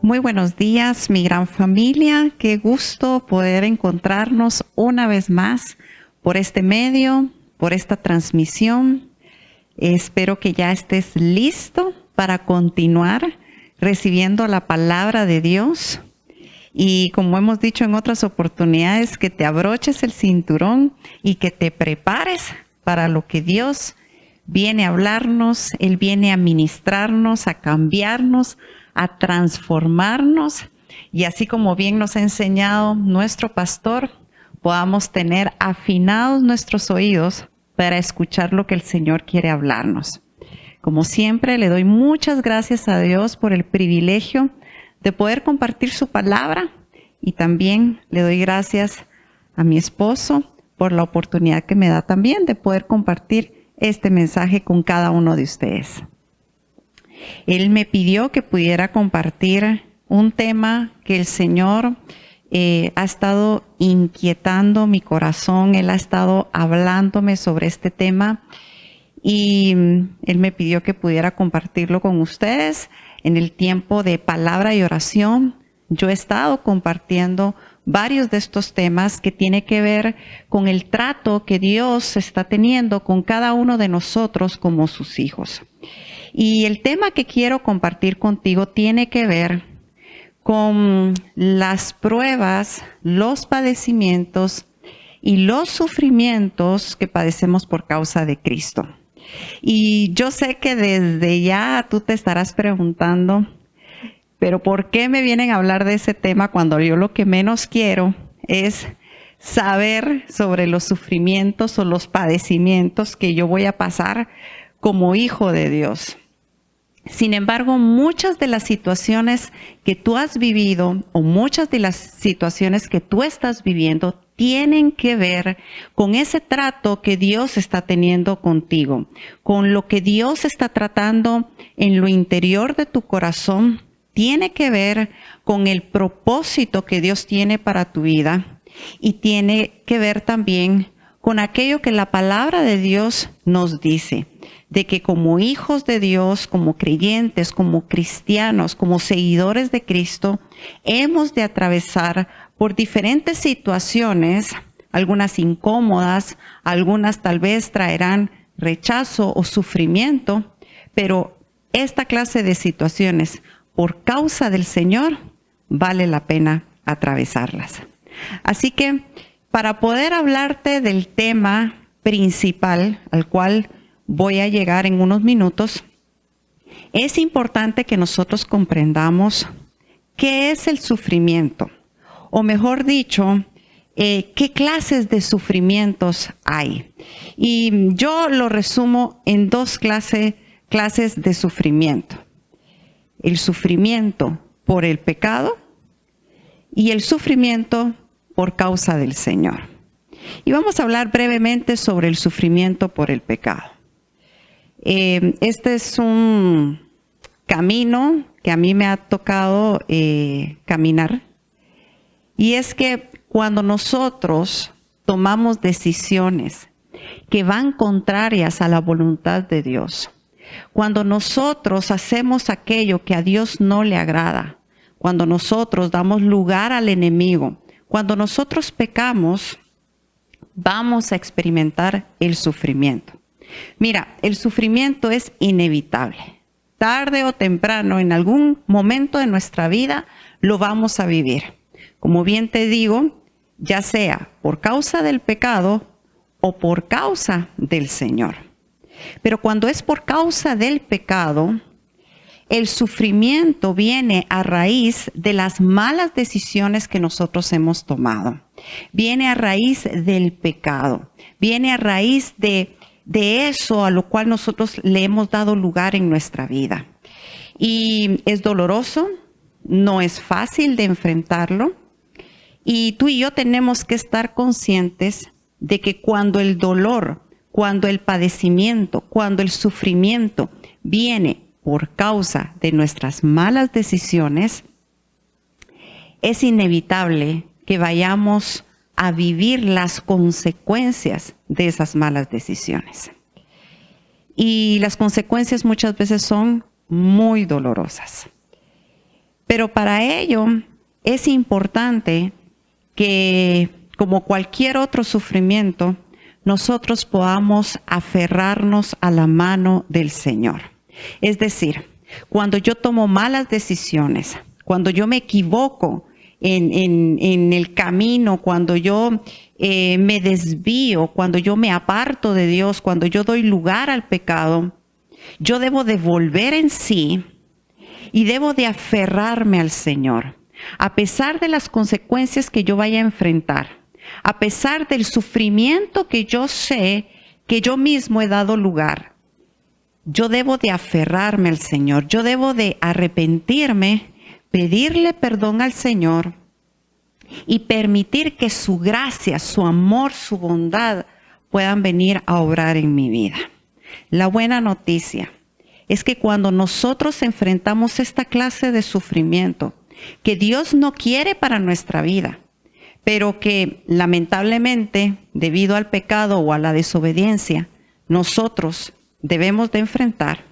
Muy buenos días, mi gran familia. Qué gusto poder encontrarnos una vez más por este medio, por esta transmisión. Espero que ya estés listo para continuar recibiendo la palabra de Dios. Y como hemos dicho en otras oportunidades, que te abroches el cinturón y que te prepares para lo que Dios viene a hablarnos. Él viene a ministrarnos, a cambiarnos, a transformarnos, y así como bien nos ha enseñado nuestro pastor, podamos tener afinados nuestros oídos para escuchar lo que el Señor quiere hablarnos. Como siempre, le doy muchas gracias a Dios por el privilegio de poder compartir su palabra, y también le doy gracias a mi esposo por la oportunidad que me da también de poder compartir este mensaje con cada uno de ustedes. Él me pidió que pudiera compartir un tema que el Señor ha estado inquietando mi corazón. Él ha estado hablándome sobre este tema y Él me pidió que pudiera compartirlo con ustedes en el tiempo de palabra y oración. Yo he estado compartiendo varios de estos temas que tienen que ver con el trato que Dios está teniendo con cada uno de nosotros como sus hijos. Y el tema que quiero compartir contigo tiene que ver con las pruebas, los padecimientos y los sufrimientos que padecemos por causa de Cristo. Y yo sé que desde ya tú te estarás preguntando, pero ¿por qué me vienen a hablar de ese tema cuando yo lo que menos quiero es saber sobre los sufrimientos o los padecimientos que yo voy a pasar como hijo de Dios? Sin embargo, muchas de las situaciones que tú has vivido o muchas de las situaciones que tú estás viviendo tienen que ver con ese trato que Dios está teniendo contigo, con lo que Dios está tratando en lo interior de tu corazón. Tiene que ver con el propósito que Dios tiene para tu vida y tiene que ver también con aquello que la palabra de Dios nos dice, de que como hijos de Dios, como creyentes, como cristianos, como seguidores de Cristo, hemos de atravesar por diferentes situaciones, algunas incómodas, algunas tal vez traerán rechazo o sufrimiento, pero esta clase de situaciones, por causa del Señor, vale la pena atravesarlas. Así que, para poder hablarte del tema principal al cual voy a llegar en unos minutos, es importante que nosotros comprendamos qué es el sufrimiento, o mejor dicho, qué clases de sufrimientos hay. Y yo lo resumo en dos clases de sufrimiento. El sufrimiento por el pecado y el sufrimiento por causa del Señor. Y vamos a hablar brevemente sobre el sufrimiento por el pecado. Este es un camino que a mí me ha tocado caminar. Y es que cuando nosotros tomamos decisiones que van contrarias a la voluntad de Dios, cuando nosotros hacemos aquello que a Dios no le agrada, cuando nosotros damos lugar al enemigo, cuando nosotros pecamos, vamos a experimentar el sufrimiento. Mira, el sufrimiento es inevitable. Tarde o temprano, en algún momento de nuestra vida, lo vamos a vivir. Como bien te digo, ya sea por causa del pecado o por causa del Señor. Pero cuando es por causa del pecado, el sufrimiento viene a raíz de las malas decisiones que nosotros hemos tomado. Viene a raíz del pecado. Viene a raíz de eso a lo cual nosotros le hemos dado lugar en nuestra vida. Y es doloroso, no es fácil de enfrentarlo. Y tú y yo tenemos que estar conscientes de que cuando el dolor, cuando el padecimiento, cuando el sufrimiento viene por causa de nuestras malas decisiones, es inevitable que vayamos a vivir las consecuencias de esas malas decisiones. Y las consecuencias muchas veces son muy dolorosas. Pero para ello es importante que, como cualquier otro sufrimiento, nosotros podamos aferrarnos a la mano del Señor. Es decir, cuando yo tomo malas decisiones, cuando yo me equivoco en el camino, cuando yo me desvío, cuando yo me aparto de Dios, cuando yo doy lugar al pecado, yo debo de volver en sí y debo de aferrarme al Señor. A pesar de las consecuencias que yo vaya a enfrentar, a pesar del sufrimiento que yo sé que yo mismo he dado lugar, yo debo de aferrarme al Señor. Yo debo de arrepentirme, pedirle perdón al Señor y permitir que su gracia, su amor, su bondad puedan venir a obrar en mi vida. La buena noticia es que cuando nosotros enfrentamos esta clase de sufrimiento que Dios no quiere para nuestra vida, pero que lamentablemente, debido al pecado o a la desobediencia, nosotros debemos de enfrentar,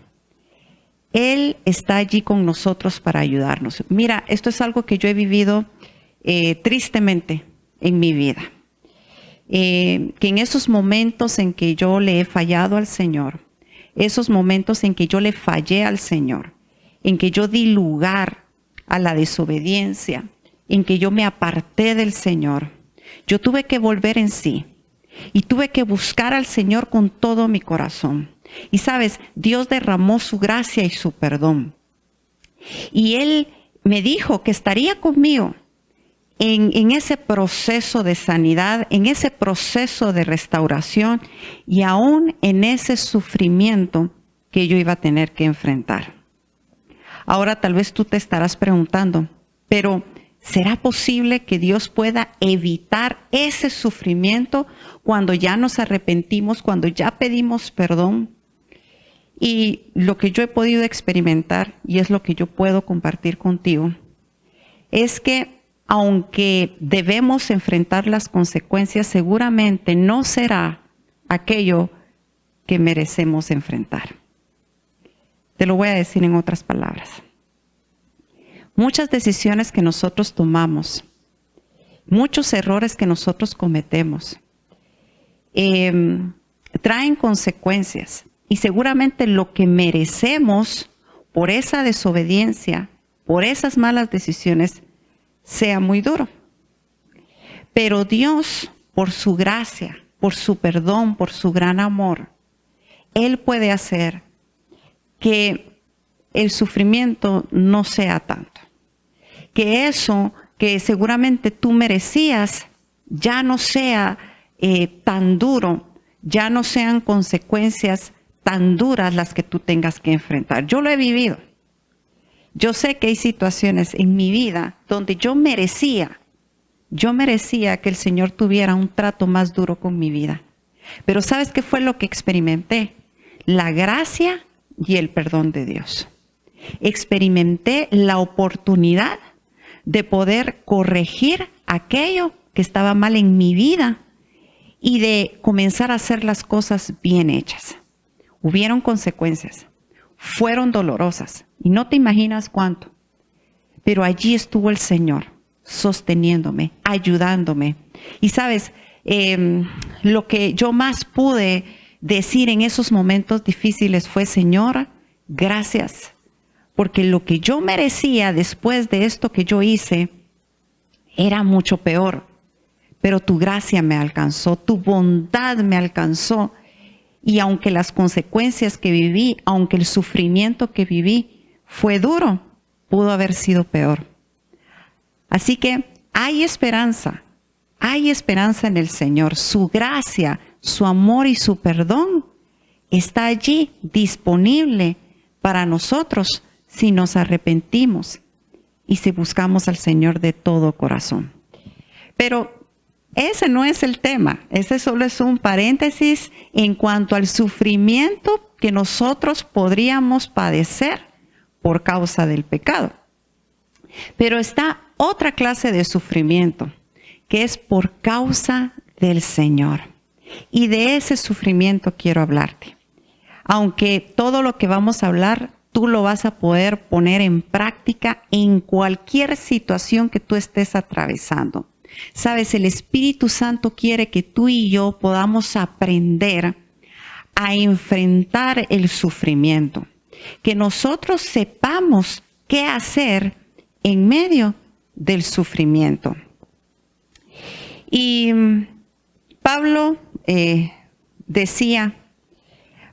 Él está allí con nosotros para ayudarnos. Mira, esto es algo que yo he vivido tristemente en mi vida. Que en esos momentos en que yo le he fallado al Señor, esos momentos en que yo le fallé al Señor, en que yo di lugar a la desobediencia, en que yo me aparté del Señor, yo tuve que volver en sí y tuve que buscar al Señor con todo mi corazón. Y sabes, Dios derramó su gracia y su perdón. Y Él me dijo que estaría conmigo en ese proceso de sanidad, en ese proceso de restauración y aún en ese sufrimiento que yo iba a tener que enfrentar. Ahora tal vez tú te estarás preguntando, pero ¿será posible que Dios pueda evitar ese sufrimiento cuando ya nos arrepentimos, cuando ya pedimos perdón? Y lo que yo he podido experimentar, y es lo que yo puedo compartir contigo, es que aunque debemos enfrentar las consecuencias, seguramente no será aquello que merecemos enfrentar. Te lo voy a decir en otras palabras. Muchas decisiones que nosotros tomamos, muchos errores que nosotros cometemos, traen consecuencias. Y seguramente lo que merecemos por esa desobediencia, por esas malas decisiones, sea muy duro. Pero Dios, por su gracia, por su perdón, por su gran amor, Él puede hacer que el sufrimiento no sea tanto. Que eso que seguramente tú merecías ya no sea tan duro, ya no sean consecuencias tan duras las que tú tengas que enfrentar. Yo lo he vivido. Yo sé que hay situaciones en mi vida donde yo merecía que el Señor tuviera un trato más duro con mi vida. Pero ¿sabes qué fue lo que experimenté? La gracia y el perdón de Dios. Experimenté la oportunidad de poder corregir aquello que estaba mal en mi vida y de comenzar a hacer las cosas bien hechas. Hubieron consecuencias, fueron dolorosas y no te imaginas cuánto. Pero allí estuvo el Señor sosteniéndome, ayudándome. Y sabes, lo que yo más pude decir en esos momentos difíciles fue: Señor, gracias, porque lo que yo merecía después de esto que yo hice era mucho peor. Pero tu gracia me alcanzó, tu bondad me alcanzó. Y aunque las consecuencias que viví, aunque el sufrimiento que viví fue duro, pudo haber sido peor. Así que hay esperanza en el Señor. Su gracia, su amor y su perdón está allí disponible para nosotros si nos arrepentimos y si buscamos al Señor de todo corazón. Pero ese no es el tema, ese solo es un paréntesis en cuanto al sufrimiento que nosotros podríamos padecer por causa del pecado. Pero está otra clase de sufrimiento que es por causa del Señor. Y de ese sufrimiento quiero hablarte. Aunque todo lo que vamos a hablar tú lo vas a poder poner en práctica en cualquier situación que tú estés atravesando. Sabes, el Espíritu Santo quiere que tú y yo podamos aprender a enfrentar el sufrimiento, que nosotros sepamos qué hacer en medio del sufrimiento. Y Pablo decía,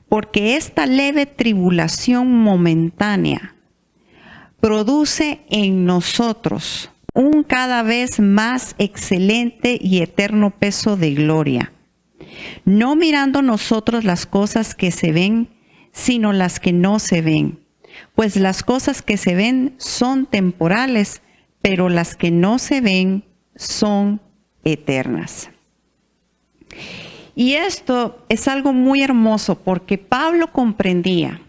porque esta leve tribulación momentánea produce en nosotros un cada vez más excelente y eterno peso de gloria, no mirando nosotros las cosas que se ven, sino las que no se ven. Pues las cosas que se ven son temporales, pero las que no se ven son eternas. Y esto es algo muy hermoso porque Pablo comprendía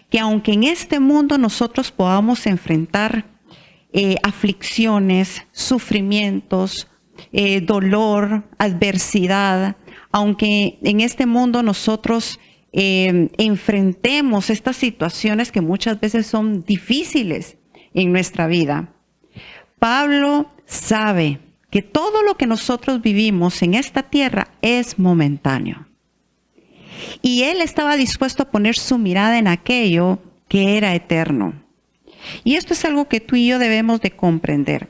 que aunque en este mundo nosotros podamos enfrentar aflicciones, sufrimientos, dolor, adversidad, aunque en este mundo nosotros enfrentemos estas situaciones que muchas veces son difíciles en nuestra vida, Pablo sabe que todo lo que nosotros vivimos en esta tierra es momentáneo. Y él estaba dispuesto a poner su mirada en aquello que era eterno. Y esto es algo que tú y yo debemos de comprender.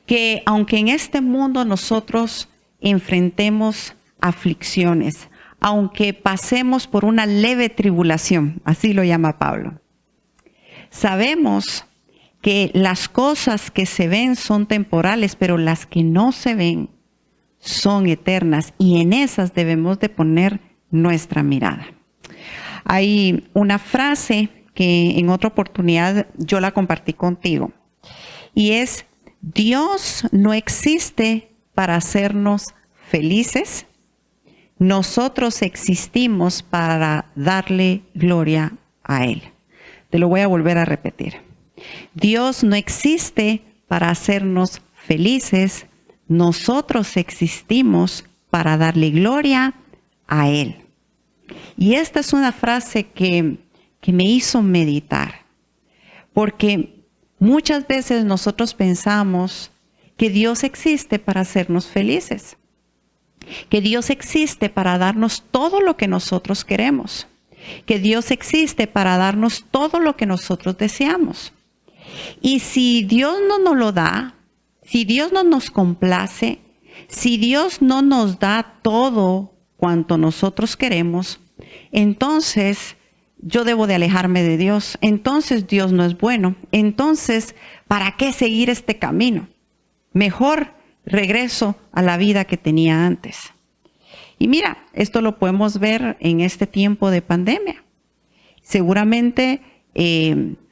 Que aunque en este mundo nosotros enfrentemos aflicciones, aunque pasemos por una leve tribulación, así lo llama Pablo, sabemos que las cosas que se ven son temporales, pero las que no se ven son eternas y en esas debemos de poner nuestra mirada. Hay una frase que en otra oportunidad yo la compartí contigo y es: Dios no existe para hacernos felices, nosotros existimos para darle gloria a Él. Te lo voy a volver a repetir. Dios no existe para hacernos felices, nosotros existimos para darle gloria a Él. Y esta es una frase que me hizo meditar, porque muchas veces nosotros pensamos que Dios existe para hacernos felices, que Dios existe para darnos todo lo que nosotros queremos, que Dios existe para darnos todo lo que nosotros deseamos. Y si Dios no nos lo da, si Dios no nos complace, si Dios no nos da todo cuanto nosotros queremos, entonces yo debo de alejarme de Dios. Entonces Dios no es bueno. Entonces, ¿para qué seguir este camino? Mejor regreso a la vida que tenía antes. Y mira, esto lo podemos ver en este tiempo de pandemia. Seguramente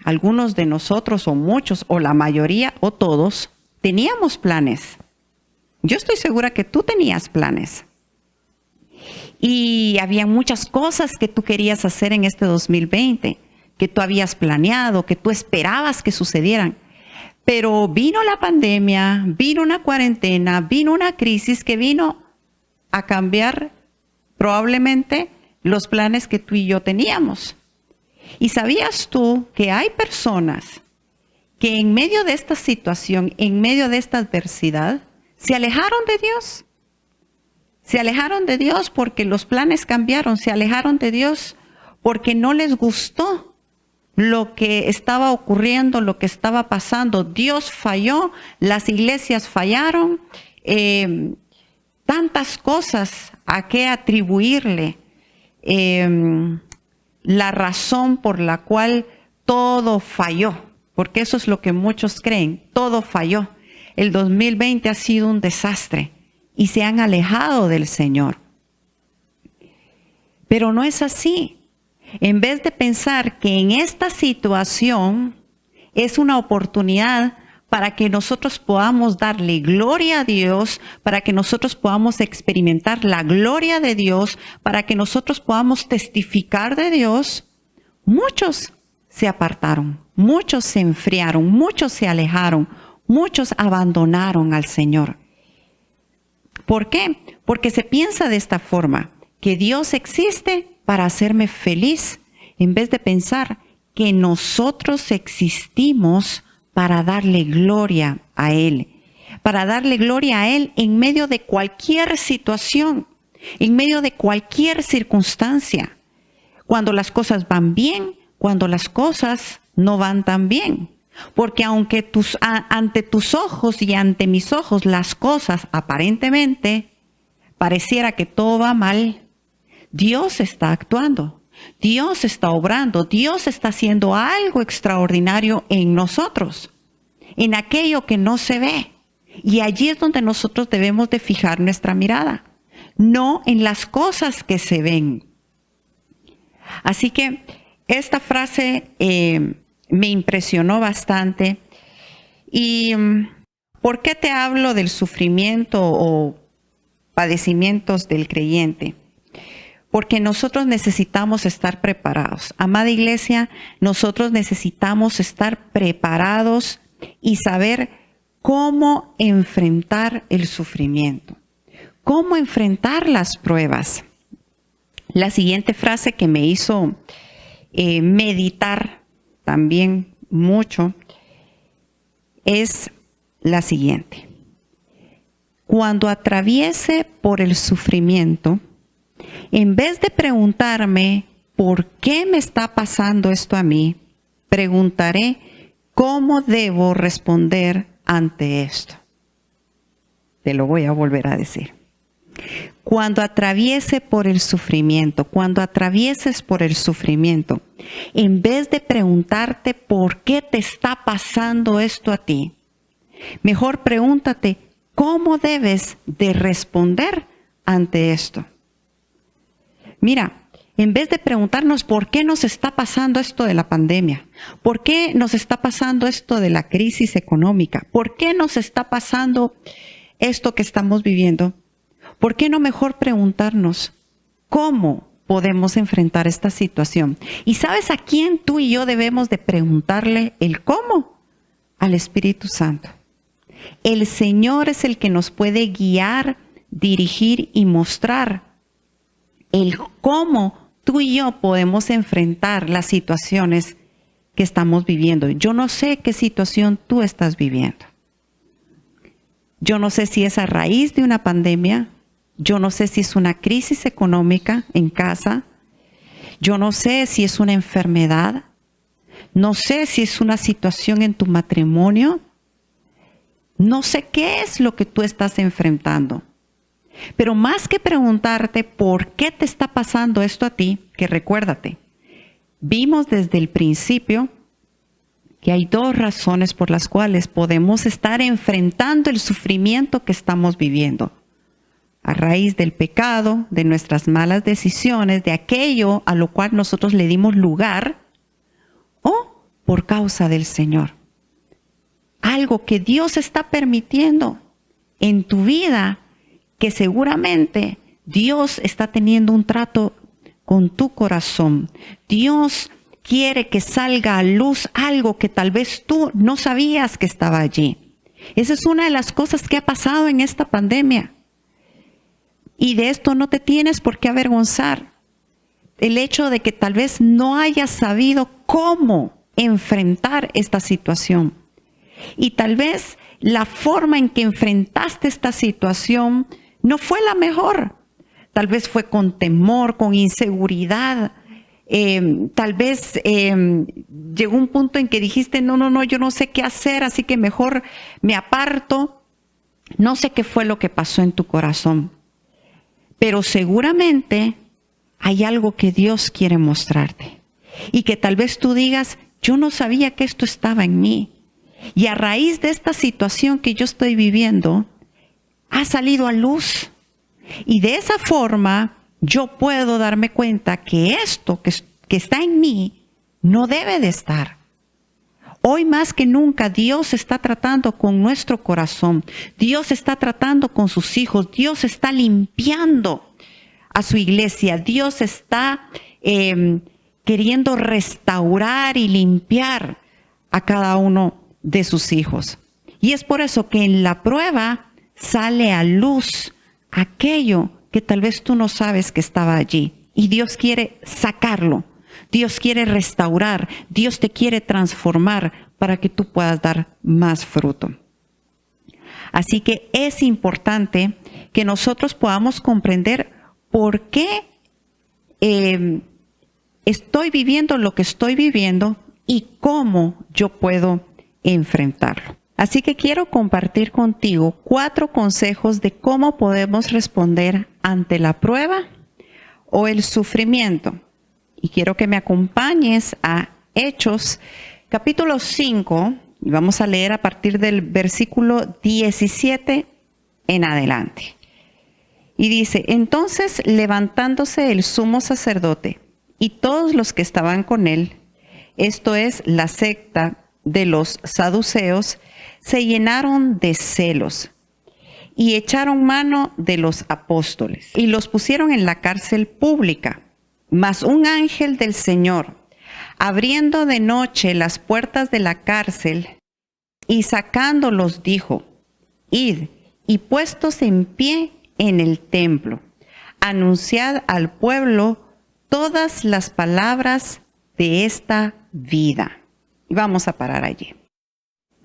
algunos de nosotros o muchos o la mayoría o todos teníamos planes. Yo estoy segura que tú tenías planes. Y había muchas cosas que tú querías hacer en este 2020, que tú habías planeado, que tú esperabas que sucedieran. Pero vino la pandemia, vino una cuarentena, vino una crisis que vino a cambiar probablemente los planes que tú y yo teníamos. ¿Y sabías tú que hay personas que en medio de esta situación, en medio de esta adversidad, se alejaron de Dios? Se alejaron de Dios porque los planes cambiaron, se alejaron de Dios porque no les gustó lo que estaba ocurriendo, lo que estaba pasando. Dios falló, las iglesias fallaron, tantas cosas a qué atribuirle la razón por la cual todo falló, porque eso es lo que muchos creen, todo falló. El 2020 ha sido un desastre y se han alejado del Señor. Pero no es así. En vez de pensar que en esta situación es una oportunidad para que nosotros podamos darle gloria a Dios, para que nosotros podamos experimentar la gloria de Dios, para que nosotros podamos testificar de Dios, muchos se apartaron, muchos se enfriaron, muchos se alejaron, muchos abandonaron al Señor. ¿Por qué? Porque se piensa de esta forma, que Dios existe para hacerme feliz, en vez de pensar que nosotros existimos para darle gloria a Él. Para darle gloria a Él en medio de cualquier situación, en medio de cualquier circunstancia. Cuando las cosas van bien, cuando las cosas no van tan bien. Porque aunque ante tus ojos y ante mis ojos las cosas aparentemente pareciera que todo va mal, Dios está actuando, Dios está obrando, Dios está haciendo algo extraordinario en nosotros, en aquello que no se ve. Y allí es donde nosotros debemos de fijar nuestra mirada, no en las cosas que se ven. Así que esta frase me impresionó bastante. ¿Y por qué te hablo del sufrimiento o padecimientos del creyente? Porque nosotros necesitamos estar preparados. Amada iglesia, nosotros necesitamos estar preparados y saber cómo enfrentar el sufrimiento, cómo enfrentar las pruebas. La siguiente frase que me hizo meditar también mucho es la siguiente: cuando atraviese por el sufrimiento, en vez de preguntarme ¿por qué me está pasando esto a mí?, preguntaré ¿cómo debo responder ante esto? Te lo voy a volver a decir. Cuando atraviese por el sufrimiento, cuando atravieses por el sufrimiento, en vez de preguntarte por qué te está pasando esto a ti, mejor pregúntate cómo debes de responder ante esto. Mira, en vez de preguntarnos por qué nos está pasando esto de la pandemia, por qué nos está pasando esto de la crisis económica, por qué nos está pasando esto que estamos viviendo, ¿por qué no mejor preguntarnos cómo podemos enfrentar esta situación? ¿Y sabes a quién tú y yo debemos de preguntarle el cómo? Al Espíritu Santo. El Señor es el que nos puede guiar, dirigir y mostrar el cómo tú y yo podemos enfrentar las situaciones que estamos viviendo. Yo no sé qué situación tú estás viviendo. Yo no sé si es a raíz de una pandemia. Yo no sé si es una crisis económica en casa. Yo no sé si es una enfermedad. No sé si es una situación en tu matrimonio. No sé qué es lo que tú estás enfrentando. Pero más que preguntarte por qué te está pasando esto a ti, que recuérdate, vimos desde el principio que hay dos razones por las cuales podemos estar enfrentando el sufrimiento que estamos viviendo. A raíz del pecado, de nuestras malas decisiones, de aquello a lo cual nosotros le dimos lugar, o por causa del Señor. Algo que Dios está permitiendo en tu vida, que seguramente Dios está teniendo un trato con tu corazón. Dios quiere que salga a luz algo que tal vez tú no sabías que estaba allí. Esa es una de las cosas que ha pasado en esta pandemia. Y de esto no te tienes por qué avergonzar. El hecho de que tal vez no hayas sabido cómo enfrentar esta situación. Y tal vez la forma en que enfrentaste esta situación no fue la mejor. Tal vez fue con temor, con inseguridad. Tal vez llegó un punto en que dijiste, no, yo no sé qué hacer, así que mejor me aparto. No sé qué fue lo que pasó en tu corazón. Pero seguramente hay algo que Dios quiere mostrarte. Y que tal vez tú digas, yo no sabía que esto estaba en mí. Y a raíz de esta situación que yo estoy viviendo, ha salido a luz. Y de esa forma yo puedo darme cuenta que esto que está en mí no debe de estar. Hoy más que nunca Dios está tratando con nuestro corazón. Dios está tratando con sus hijos. Dios está limpiando a su iglesia. Dios está queriendo restaurar y limpiar a cada uno de sus hijos. Y es por eso que en la prueba sale a luz aquello que tal vez tú no sabes que estaba allí. Y Dios quiere sacarlo. Dios quiere restaurar, Dios te quiere transformar para que tú puedas dar más fruto. Así que es importante que nosotros podamos comprender por qué estoy viviendo lo que estoy viviendo y cómo yo puedo enfrentarlo. Así que quiero compartir contigo 4 consejos de cómo podemos responder ante la prueba o el sufrimiento. Y quiero que me acompañes a Hechos, capítulo 5, y vamos a leer a partir del versículo 17 en adelante. Y dice: entonces, levantándose el sumo sacerdote y todos los que estaban con él, esto es, la secta de los saduceos, se llenaron de celos y echaron mano de los apóstoles y los pusieron en la cárcel pública. Mas un ángel del Señor, abriendo de noche las puertas de la cárcel y sacándolos, dijo: id, y puestos en pie en el templo, anunciad al pueblo todas las palabras de esta vida. Y vamos a parar allí.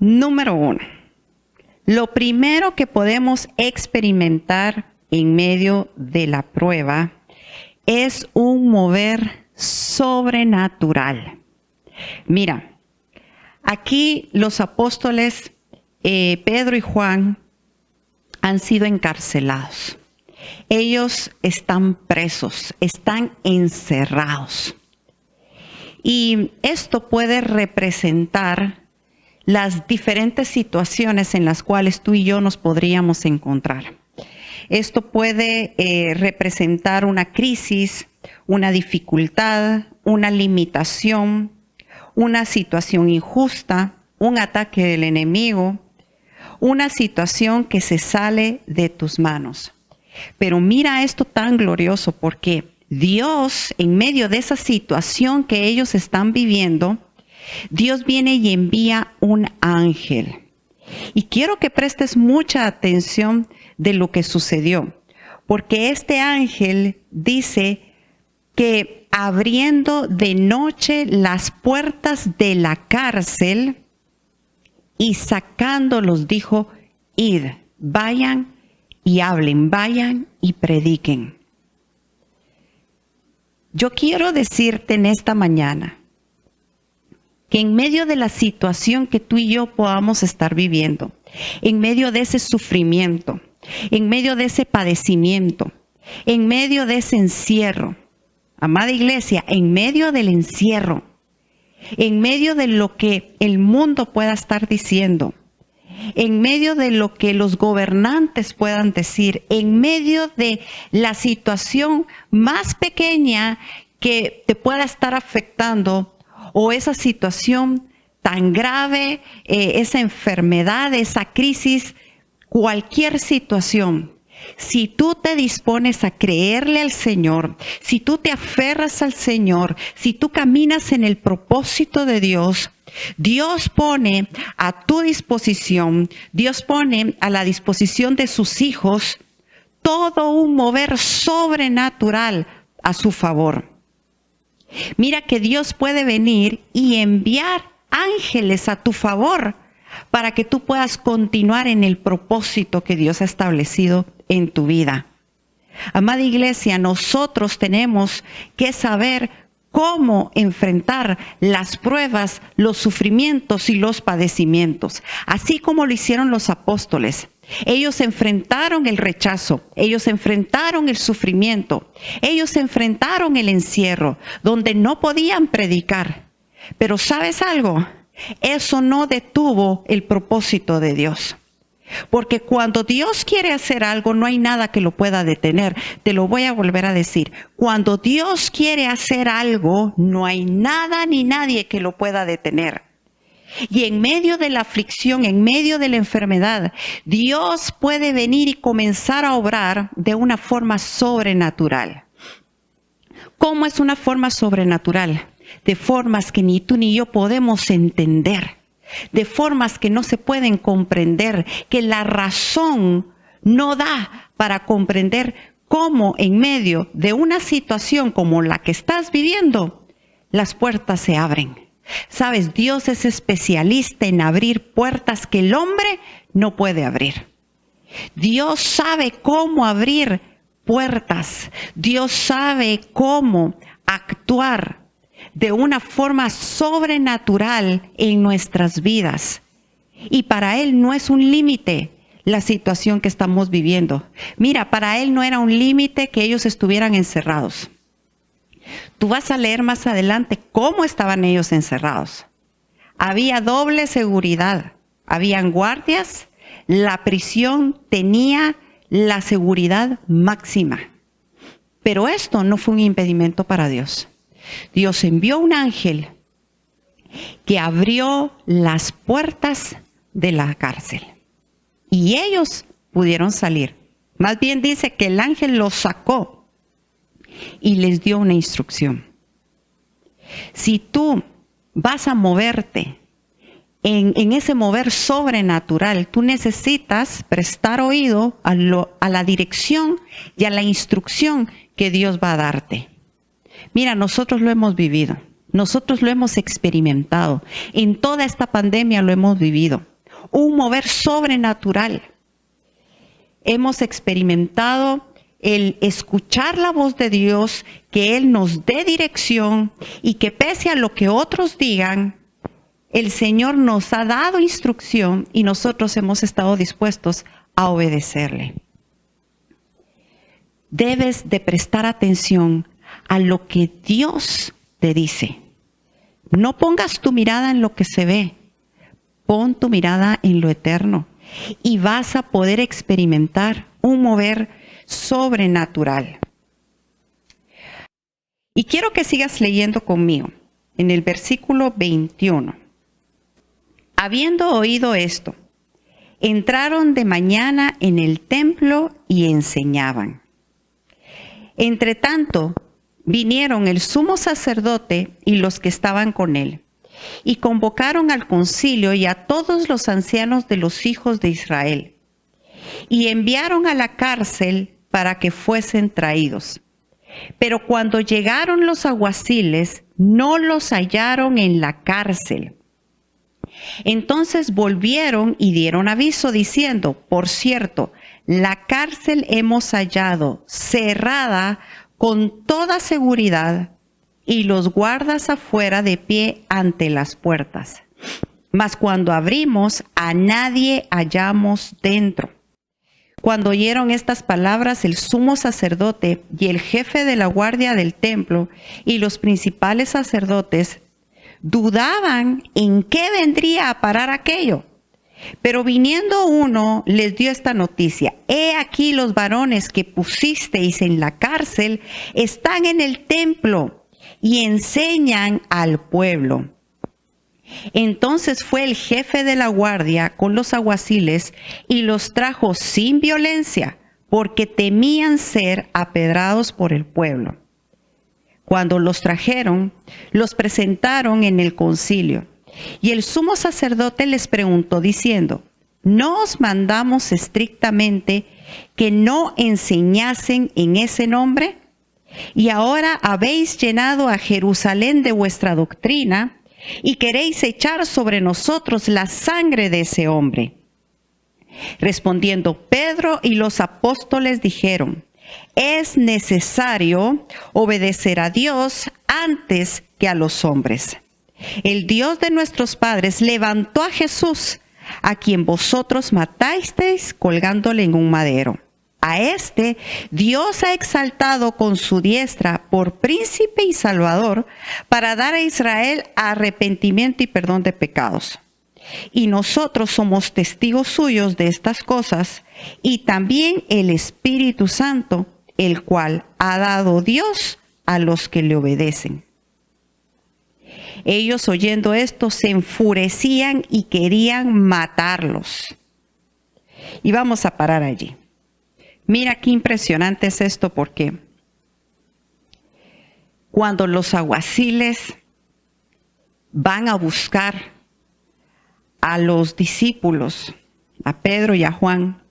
Número 1. Lo primero que podemos experimentar en medio de la prueba es un mover sobrenatural. Mira, aquí los apóstoles Pedro y Juan han sido encarcelados. Ellos están presos, están encerrados. Y esto puede representar las diferentes situaciones en las cuales tú y yo nos podríamos encontrar. Esto puede representar una crisis, una dificultad, una limitación, una situación injusta, un ataque del enemigo, una situación que se sale de tus manos. Pero mira esto tan glorioso, porque Dios, en medio de esa situación que ellos están viviendo, Dios viene y envía un ángel. Y quiero que prestes mucha atención de lo que sucedió, porque este ángel dice que abriendo de noche las puertas de la cárcel y sacándolos, dijo: id, vayan y hablen, vayan y prediquen. Yo quiero decirte en esta mañana que en medio de la situación que tú y yo podamos estar viviendo, en medio de ese sufrimiento, en medio de ese padecimiento, en medio de ese encierro, amada iglesia, en medio del encierro, en medio de lo que el mundo pueda estar diciendo, en medio de lo que los gobernantes puedan decir, en medio de la situación más pequeña que te pueda estar afectando, o esa situación tan grave, esa enfermedad, esa crisis, cualquier situación, si tú te dispones a creerle al Señor, si tú te aferras al Señor, si tú caminas en el propósito de Dios, Dios pone a tu disposición, Dios pone a la disposición de sus hijos todo un mover sobrenatural a su favor. Mira que Dios puede venir y enviar ángeles a tu favor para que tú puedas continuar en el propósito que Dios ha establecido en tu vida. Amada iglesia, nosotros tenemos que saber cómo enfrentar las pruebas, los sufrimientos y los padecimientos, así como lo hicieron los apóstoles. Ellos enfrentaron el rechazo, ellos enfrentaron el sufrimiento, ellos enfrentaron el encierro, donde no podían predicar. Pero ¿sabes algo? Eso no detuvo el propósito de Dios. Porque cuando Dios quiere hacer algo, no hay nada que lo pueda detener. Te lo voy a volver a decir. Cuando Dios quiere hacer algo, no hay nada ni nadie que lo pueda detener. Y en medio de la aflicción, en medio de la enfermedad, Dios puede venir y comenzar a obrar de una forma sobrenatural. ¿Cómo es una forma sobrenatural? De formas que ni tú ni yo podemos entender, de formas que no se pueden comprender, que la razón no da para comprender cómo en medio de una situación como la que estás viviendo, las puertas se abren. Sabes, Dios es especialista en abrir puertas que el hombre no puede abrir. Dios sabe cómo abrir puertas. Dios sabe cómo actuar de una forma sobrenatural en nuestras vidas. Y para Él no es un límite la situación que estamos viviendo. Mira, para Él no era un límite que ellos estuvieran encerrados. Tú vas a leer más adelante cómo estaban ellos encerrados. Había doble seguridad. Habían guardias. La prisión tenía la seguridad máxima. Pero esto no fue un impedimento para Dios. Dios envió un ángel que abrió las puertas de la cárcel. Y ellos pudieron salir. Más bien dice que el ángel los sacó y les dio una instrucción. Si tú vas a moverte en ese mover sobrenatural, tú necesitas prestar oído a la dirección y a la instrucción que Dios va a darte. Mira, nosotros lo hemos vivido, nosotros lo hemos experimentado, en toda esta pandemia lo hemos vivido, un mover sobrenatural. Hemos experimentado el escuchar la voz de Dios, que Él nos dé dirección y que pese a lo que otros digan, el Señor nos ha dado instrucción y nosotros hemos estado dispuestos a obedecerle. Debes de prestar atención a lo que Dios te dice. No pongas tu mirada en lo que se ve, pon tu mirada en lo eterno y vas a poder experimentar un mover sobrenatural. Y quiero que sigas leyendo conmigo en el versículo 21. Habiendo oído esto, entraron de mañana en el templo y enseñaban. Entre tanto, vinieron el sumo sacerdote y los que estaban con él, y convocaron al concilio y a todos los ancianos de los hijos de Israel, y enviaron a la cárcel para que fuesen traídos. Pero cuando llegaron los alguaciles, no los hallaron en la cárcel. Entonces volvieron y dieron aviso diciendo: por cierto, la cárcel hemos hallado cerrada con toda seguridad y los guardas afuera de pie ante las puertas. Mas cuando abrimos, a nadie hallamos dentro. Cuando oyeron estas palabras, el sumo sacerdote y el jefe de la guardia del templo y los principales sacerdotes dudaban en qué vendría a parar aquello. Pero viniendo uno, les dio esta noticia: he aquí los varones que pusisteis en la cárcel están en el templo y enseñan al pueblo. Entonces fue el jefe de la guardia con los alguaciles y los trajo sin violencia, porque temían ser apedrados por el pueblo. Cuando los trajeron, los presentaron en el concilio. Y el sumo sacerdote les preguntó diciendo: ¿no os mandamos estrictamente que no enseñasen en ese nombre? Y ahora habéis llenado a Jerusalén de vuestra doctrina y queréis echar sobre nosotros la sangre de ese hombre. Respondiendo Pedro y los apóstoles dijeron: es necesario obedecer a Dios antes que a los hombres. El Dios de nuestros padres levantó a Jesús, a quien vosotros matasteis colgándole en un madero. A este Dios ha exaltado con su diestra por príncipe y salvador, para dar a Israel arrepentimiento y perdón de pecados. Y nosotros somos testigos suyos de estas cosas, y también el Espíritu Santo, el cual ha dado Dios a los que le obedecen. Ellos, oyendo esto, se enfurecían y querían matarlos. Y vamos a parar allí. Mira qué impresionante es esto, porque cuando los alguaciles van a buscar a los discípulos, a Pedro y a Juan,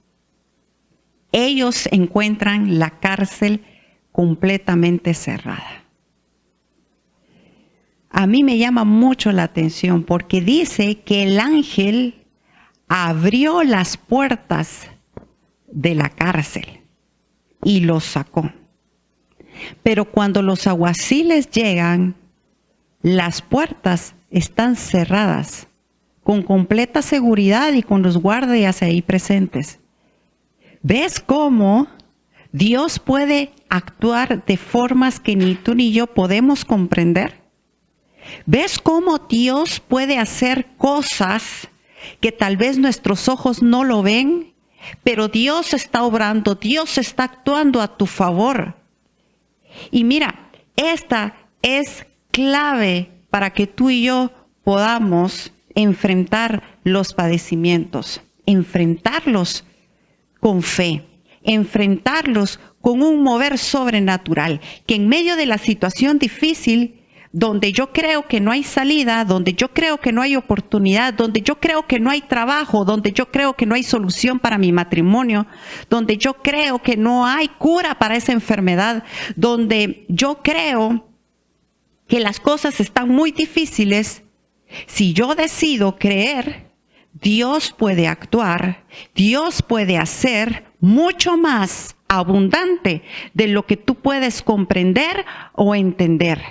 ellos encuentran la cárcel completamente cerrada. a mí me llama mucho la atención porque dice que el ángel abrió las puertas de la cárcel y los sacó. Pero cuando los alguaciles llegan, las puertas están cerradas con completa seguridad y con los guardias ahí presentes. ¿Ves cómo Dios puede actuar de formas que ni tú ni yo podemos comprender? ¿Ves cómo Dios puede hacer cosas que tal vez nuestros ojos no lo ven? Pero Dios está obrando, Dios está actuando a tu favor. Y mira, esta es clave para que tú y yo podamos enfrentar los padecimientos, enfrentarlos con fe, enfrentarlos con un mover sobrenatural, que en medio de la situación difícil, donde yo creo que no hay salida, donde yo creo que no hay oportunidad, donde yo creo que no hay trabajo, donde yo creo que no hay solución para mi matrimonio, donde yo creo que no hay cura para esa enfermedad, donde yo creo que las cosas están muy difíciles, si yo decido creer, Dios puede actuar, Dios puede hacer mucho más abundante de lo que tú puedes comprender o entender.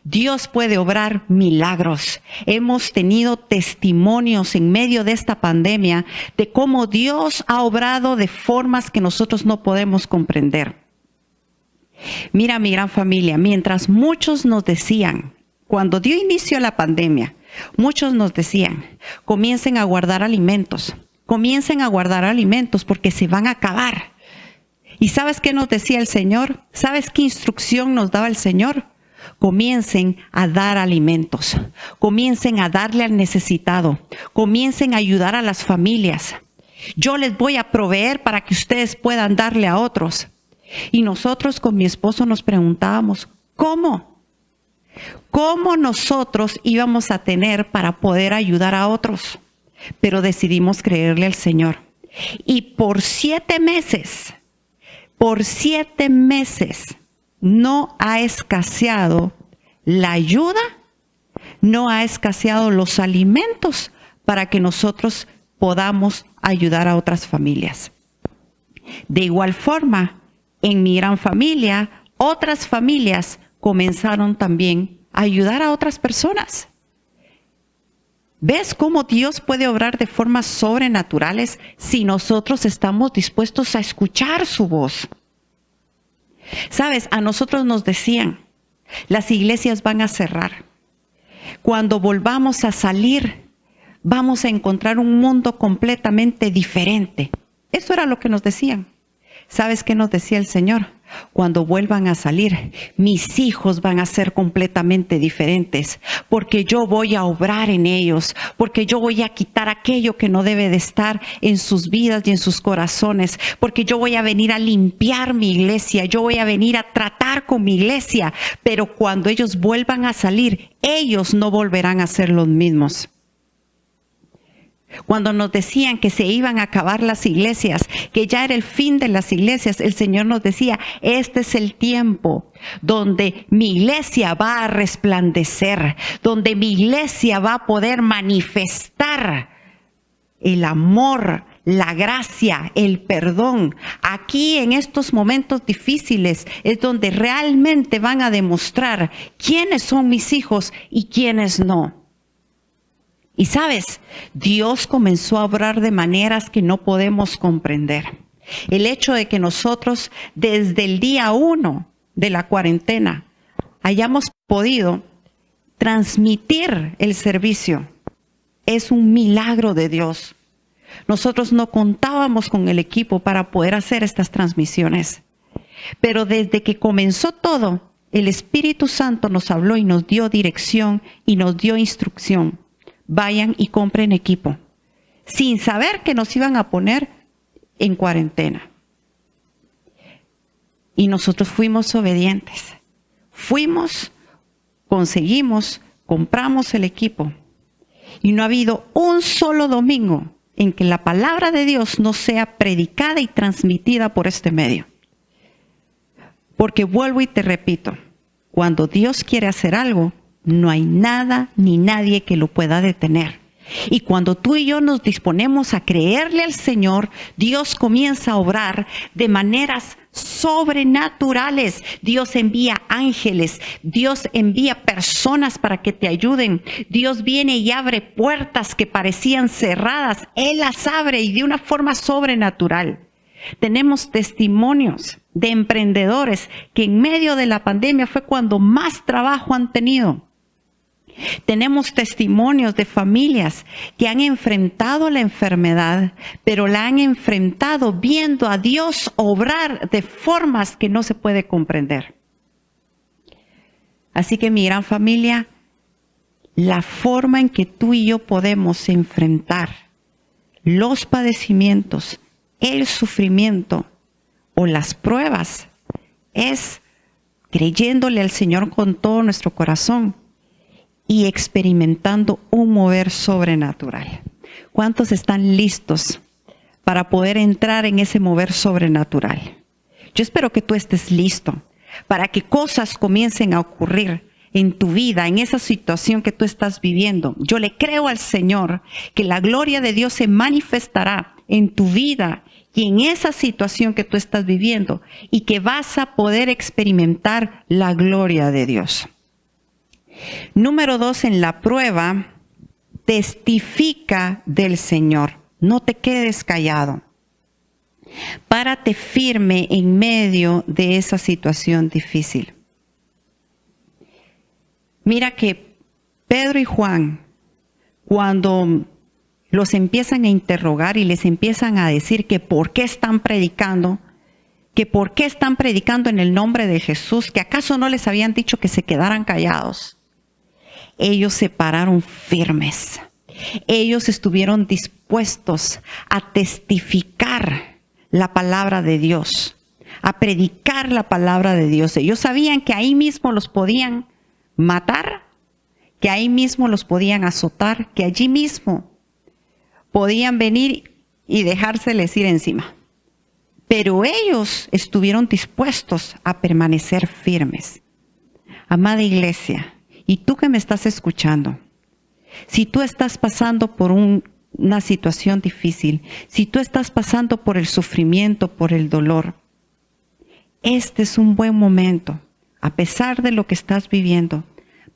Dios puede obrar milagros. Hemos tenido testimonios en medio de esta pandemia de cómo Dios ha obrado de formas que nosotros no podemos comprender. Mira, mi gran familia, mientras muchos nos decían, cuando dio inicio a la pandemia, muchos nos decían, comiencen a guardar alimentos porque se van a acabar. ¿Y sabes qué nos decía el Señor? ¿Sabes qué instrucción nos daba el Señor? Comiencen a dar alimentos, comiencen a darle al necesitado, comiencen a ayudar a las familias. Yo les voy a proveer para que ustedes puedan darle a otros. Y nosotros con mi esposo nos preguntábamos, ¿cómo? ¿Cómo nosotros íbamos a tener para poder ayudar a otros? Pero decidimos creerle al Señor. Y por 7 meses, no ha escaseado la ayuda, no ha escaseado los alimentos para que nosotros podamos ayudar a otras familias. De igual forma, en mi gran familia, otras familias comenzaron también a ayudar a otras personas. ¿Ves cómo Dios puede obrar de formas sobrenaturales si nosotros estamos dispuestos a escuchar su voz? Sabes, a nosotros nos decían, las iglesias van a cerrar. Cuando volvamos a salir, vamos a encontrar un mundo completamente diferente. Eso era lo que nos decían. ¿Sabes qué nos decía el Señor? Cuando vuelvan a salir, mis hijos van a ser completamente diferentes, porque yo voy a obrar en ellos, porque yo voy a quitar aquello que no debe de estar en sus vidas y en sus corazones, porque yo voy a venir a limpiar mi iglesia, yo voy a venir a tratar con mi iglesia, pero cuando ellos vuelvan a salir, ellos no volverán a ser los mismos. Cuando nos decían que se iban a acabar las iglesias, que ya era el fin de las iglesias, el Señor nos decía, este es el tiempo donde mi iglesia va a resplandecer, donde mi iglesia va a poder manifestar el amor, la gracia, el perdón. Aquí en estos momentos difíciles es donde realmente van a demostrar quiénes son mis hijos y quiénes no. Y sabes, Dios comenzó a obrar de maneras que no podemos comprender. El hecho de que nosotros desde el día 1 de la cuarentena hayamos podido transmitir el servicio es un milagro de Dios. Nosotros no contábamos con el equipo para poder hacer estas transmisiones. Pero desde que comenzó todo, el Espíritu Santo nos habló y nos dio dirección y nos dio instrucción. Vayan y compren equipo, sin saber que nos iban a poner en cuarentena. Y nosotros fuimos obedientes. Fuimos, conseguimos, compramos el equipo. Y no ha habido un solo domingo en que la palabra de Dios no sea predicada y transmitida por este medio. Porque vuelvo y te repito, cuando Dios quiere hacer algo, no hay nada ni nadie que lo pueda detener. Y cuando tú y yo nos disponemos a creerle al Señor, Dios comienza a obrar de maneras sobrenaturales. Dios envía ángeles, Dios envía personas para que te ayuden. Dios viene y abre puertas que parecían cerradas. Él las abre y de una forma sobrenatural. Tenemos testimonios de emprendedores que en medio de la pandemia fue cuando más trabajo han tenido. Tenemos testimonios de familias que han enfrentado la enfermedad, pero la han enfrentado viendo a Dios obrar de formas que no se puede comprender. Así que mi gran familia, la forma en que tú y yo podemos enfrentar los padecimientos, el sufrimiento o las pruebas es creyéndole al Señor con todo nuestro corazón y experimentando un mover sobrenatural. ¿Cuántos están listos para poder entrar en ese mover sobrenatural? Yo espero que tú estés listo para que cosas comiencen a ocurrir en tu vida, en esa situación que tú estás viviendo. Yo le creo al Señor que la gloria de Dios se manifestará en tu vida y en esa situación que tú estás viviendo y que vas a poder experimentar la gloria de Dios. Número 2, en la prueba, testifica del Señor. No te quedes callado. Párate firme en medio de esa situación difícil. Mira que Pedro y Juan, cuando los empiezan a interrogar y les empiezan a decir que por qué están predicando, que por qué están predicando en el nombre de Jesús, que acaso no les habían dicho que se quedaran callados. Ellos se pararon firmes. Ellos estuvieron dispuestos a testificar la palabra de Dios, a predicar la palabra de Dios. Ellos sabían que ahí mismo los podían matar, que ahí mismo los podían azotar, que allí mismo podían venir y dejárseles ir encima. Pero ellos estuvieron dispuestos a permanecer firmes. Amada iglesia, y tú que me estás escuchando, si tú estás pasando por una situación difícil, si tú estás pasando por el sufrimiento, por el dolor, este es un buen momento, a pesar de lo que estás viviendo,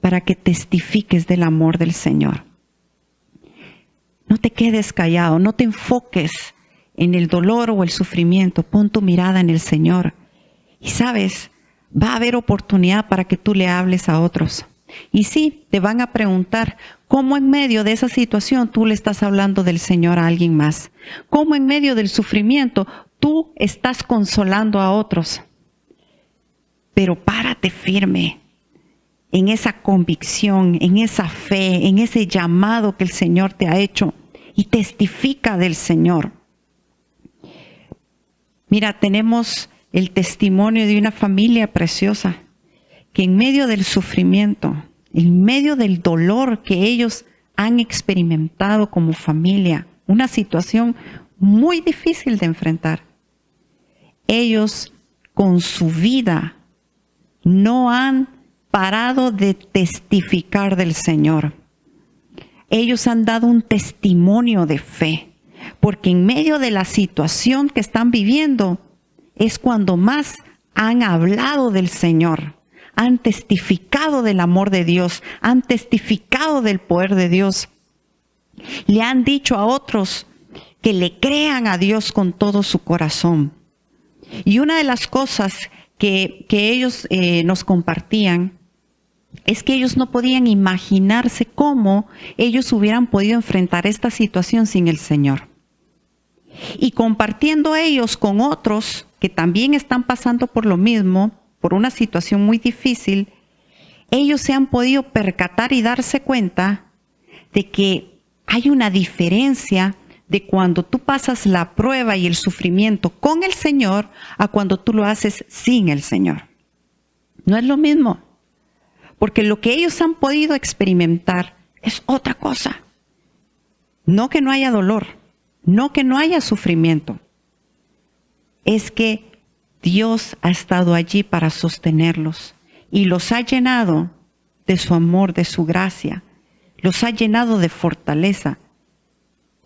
para que testifiques del amor del Señor. No te quedes callado, no te enfoques en el dolor o el sufrimiento, pon tu mirada en el Señor. Y sabes, va a haber oportunidad para que tú le hables a otros. Y sí, te van a preguntar, ¿cómo en medio de esa situación tú le estás hablando del Señor a alguien más? ¿Cómo en medio del sufrimiento tú estás consolando a otros? Pero párate firme en esa convicción, en esa fe, en ese llamado que el Señor te ha hecho y testifica del Señor. Mira, tenemos el testimonio de una familia preciosa que en medio del sufrimiento, en medio del dolor que ellos han experimentado como familia, una situación muy difícil de enfrentar, ellos con su vida no han parado de testificar del Señor. Ellos han dado un testimonio de fe, porque en medio de la situación que están viviendo es cuando más han hablado del Señor. Han testificado del amor de Dios, han testificado del poder de Dios. Le han dicho a otros que le crean a Dios con todo su corazón. Y una de las cosas que ellos nos compartían es que ellos no podían imaginarse cómo ellos hubieran podido enfrentar esta situación sin el Señor. Y compartiendo ellos con otros que también están pasando por lo mismo, por una situación muy difícil, ellos se han podido percatar y darse cuenta de que hay una diferencia de cuando tú pasas la prueba y el sufrimiento con el Señor a cuando tú lo haces sin el Señor. No es lo mismo, porque lo que ellos han podido experimentar es otra cosa. No que no haya dolor, no que no haya sufrimiento, es que Dios ha estado allí para sostenerlos y los ha llenado de su amor, de su gracia. Los ha llenado de fortaleza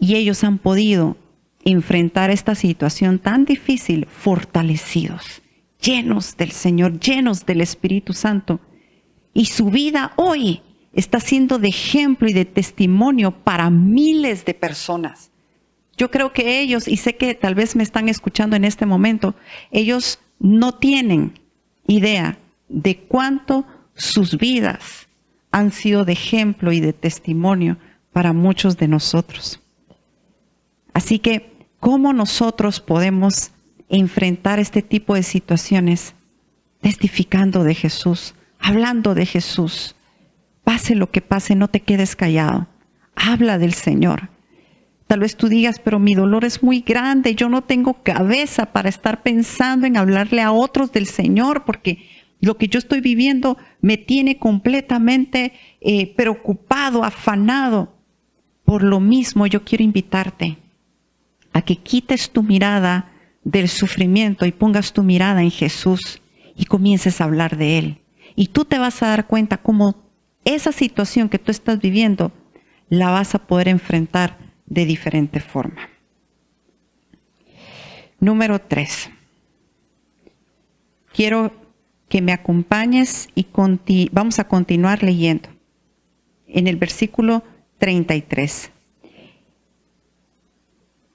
y ellos han podido enfrentar esta situación tan difícil fortalecidos, llenos del Señor, llenos del Espíritu Santo. Y su vida hoy está siendo de ejemplo y de testimonio para miles de personas. Yo creo que ellos, y sé que tal vez me están escuchando en este momento, ellos no tienen idea de cuánto sus vidas han sido de ejemplo y de testimonio para muchos de nosotros. Así que, ¿cómo nosotros podemos enfrentar este tipo de situaciones? Testificando de Jesús, hablando de Jesús. Pase lo que pase, no te quedes callado. Habla del Señor. Tal vez tú digas, pero mi dolor es muy grande, yo no tengo cabeza para estar pensando en hablarle a otros del Señor, porque lo que yo estoy viviendo me tiene completamente preocupado, afanado. Por lo mismo, yo quiero invitarte a que quites tu mirada del sufrimiento y pongas tu mirada en Jesús y comiences a hablar de Él. Y tú te vas a dar cuenta cómo esa situación que tú estás viviendo la vas a poder enfrentar de diferente forma. Número 3. Quiero que me acompañes y vamos a continuar leyendo en el versículo 33.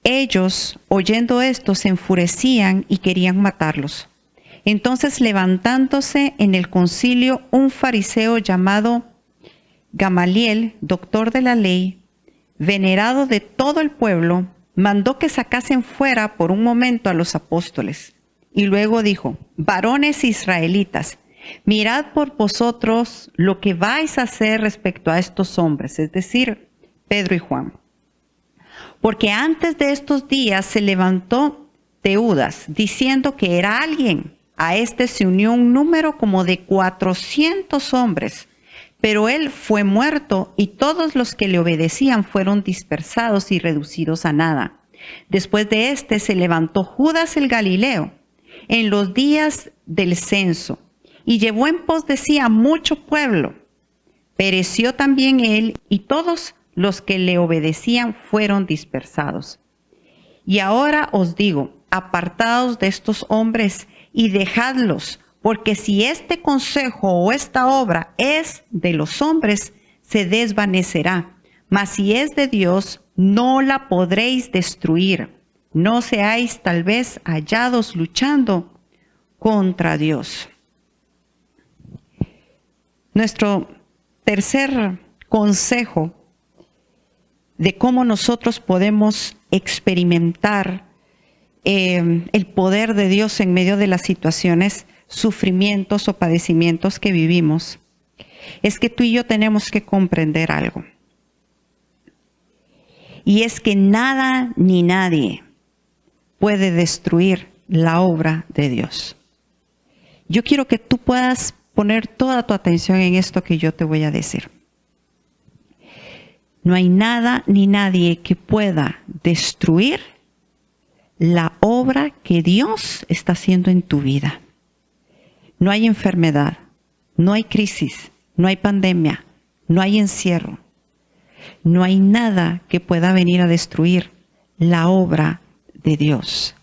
Ellos, oyendo esto, se enfurecían y querían matarlos. Entonces, levantándose en el concilio un fariseo llamado Gamaliel, doctor de la ley, venerado de todo el pueblo, mandó que sacasen fuera por un momento a los apóstoles. Y luego dijo: varones israelitas, mirad por vosotros lo que vais a hacer respecto a estos hombres, es decir, Pedro y Juan. Porque antes de estos días se levantó Teudas, diciendo que era alguien. A este se unió un número como de 400 hombres. Pero él fue muerto y todos los que le obedecían fueron dispersados y reducidos a nada. Después de este se levantó Judas el Galileo en los días del censo y llevó en pos de sí a mucho pueblo. Pereció también él y todos los que le obedecían fueron dispersados. Y ahora os digo, apartaos de estos hombres y dejadlos, porque si este consejo o esta obra es de los hombres, se desvanecerá. Mas si es de Dios, no la podréis destruir. No seáis tal vez hallados luchando contra Dios. Nuestro tercer consejo de cómo nosotros podemos experimentar el poder de Dios en medio de las situaciones, sufrimientos o padecimientos que vivimos, es que tú y yo tenemos que comprender algo. Y es que nada ni nadie puede destruir la obra de Dios. Yo quiero que tú puedas poner toda tu atención en esto que yo te voy a decir. No hay nada ni nadie que pueda destruir la obra que Dios está haciendo en tu vida. No hay enfermedad, no hay crisis, no hay pandemia, no hay encierro. No hay nada que pueda venir a destruir la obra de Dios.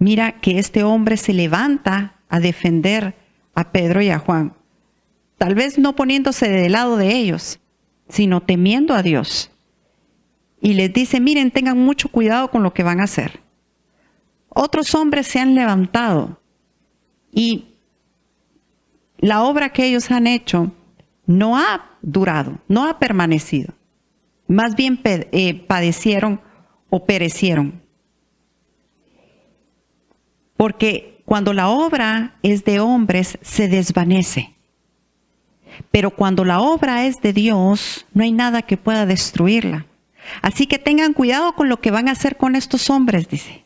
Mira que este hombre se levanta a defender a Pedro y a Juan. Tal vez no poniéndose del lado de ellos, sino temiendo a Dios. Y les dice, miren, tengan mucho cuidado con lo que van a hacer. Otros hombres se han levantado y la obra que ellos han hecho no ha durado, no ha permanecido. Más bien padecieron o perecieron. Porque cuando la obra es de hombres, se desvanece. Pero cuando la obra es de Dios, no hay nada que pueda destruirla. Así que tengan cuidado con lo que van a hacer con estos hombres, dice.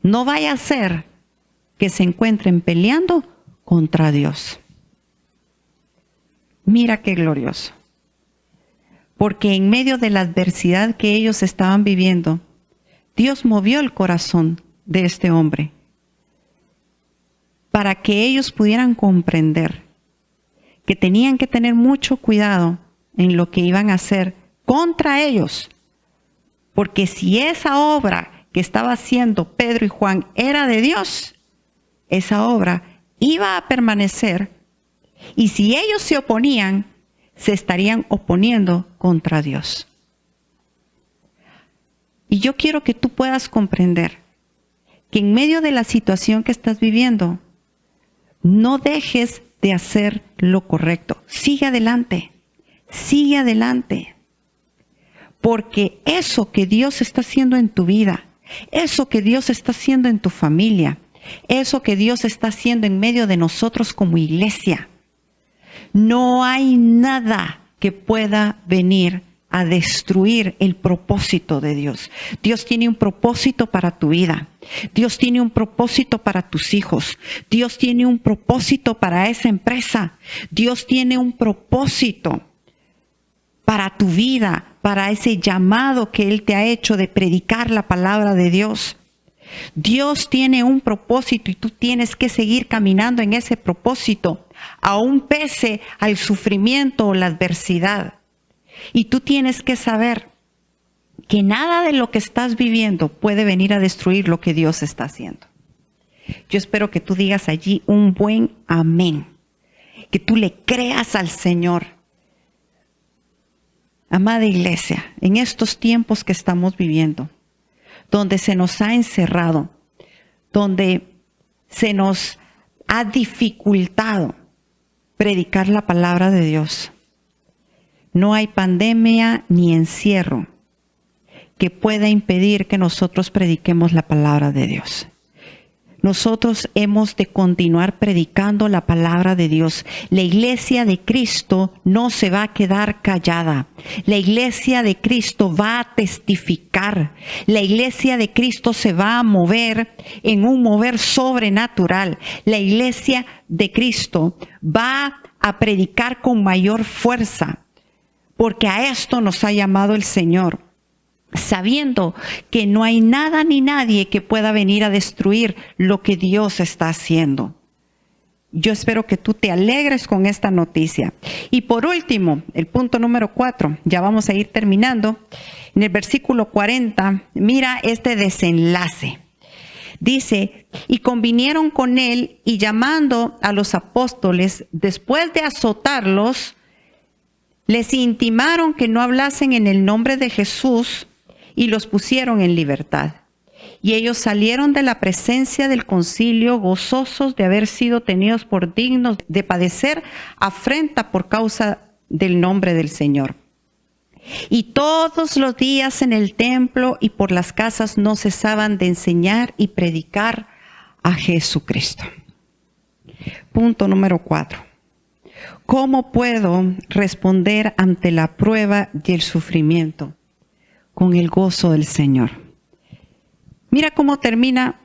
No vaya a ser que se encuentren peleando contra Dios. Mira qué glorioso. Porque en medio de la adversidad que ellos estaban viviendo, Dios movió el corazón de este hombre para que ellos pudieran comprender que tenían que tener mucho cuidado en lo que iban a hacer contra ellos, porque si esa obra que estaba haciendo Pedro y Juan era de Dios, esa obra iba a permanecer, y si ellos se oponían, se estarían oponiendo contra Dios. Y yo quiero que tú puedas comprender que en medio de la situación que estás viviendo, no dejes de hacer lo correcto. Sigue adelante, sigue adelante. Porque eso que Dios está haciendo en tu vida, eso que Dios está haciendo en tu familia, eso que Dios está haciendo en medio de nosotros como iglesia, no hay nada que pueda venir a destruir el propósito de Dios. Dios tiene un propósito para tu vida. Dios tiene un propósito para tus hijos. Dios tiene un propósito para esa empresa. Dios tiene un propósito para tu vida, para ese llamado que Él te ha hecho de predicar la palabra de Dios. Dios tiene un propósito y tú tienes que seguir caminando en ese propósito, aún pese al sufrimiento o la adversidad. Y tú tienes que saber que nada de lo que estás viviendo puede venir a destruir lo que Dios está haciendo. Yo espero que tú digas allí un buen amén, que tú le creas al Señor. Amada iglesia, en estos tiempos que estamos viviendo, donde se nos ha encerrado, donde se nos ha dificultado predicar la palabra de Dios, no hay pandemia ni encierro que pueda impedir que nosotros prediquemos la palabra de Dios. Nosotros hemos de continuar predicando la palabra de Dios. La iglesia de Cristo no se va a quedar callada. La iglesia de Cristo va a testificar. La iglesia de Cristo se va a mover en un mover sobrenatural. La iglesia de Cristo va a predicar con mayor fuerza, porque a esto nos ha llamado el Señor, sabiendo que no hay nada ni nadie que pueda venir a destruir lo que Dios está haciendo. Yo espero que tú te alegres con esta noticia. Y por último, el punto número 4, ya vamos a ir terminando. En el versículo 40, mira este desenlace. Dice, y convinieron con él, y llamando a los apóstoles, después de azotarlos, les intimaron que no hablasen en el nombre de Jesús y los pusieron en libertad. Y ellos salieron de la presencia del concilio gozosos de haber sido tenidos por dignos de padecer afrenta por causa del nombre del Señor. Y todos los días en el templo y por las casas no cesaban de enseñar y predicar a Jesucristo. Punto número 4. ¿Cómo puedo responder ante la prueba y el sufrimiento? Con el gozo del Señor. Mira cómo termina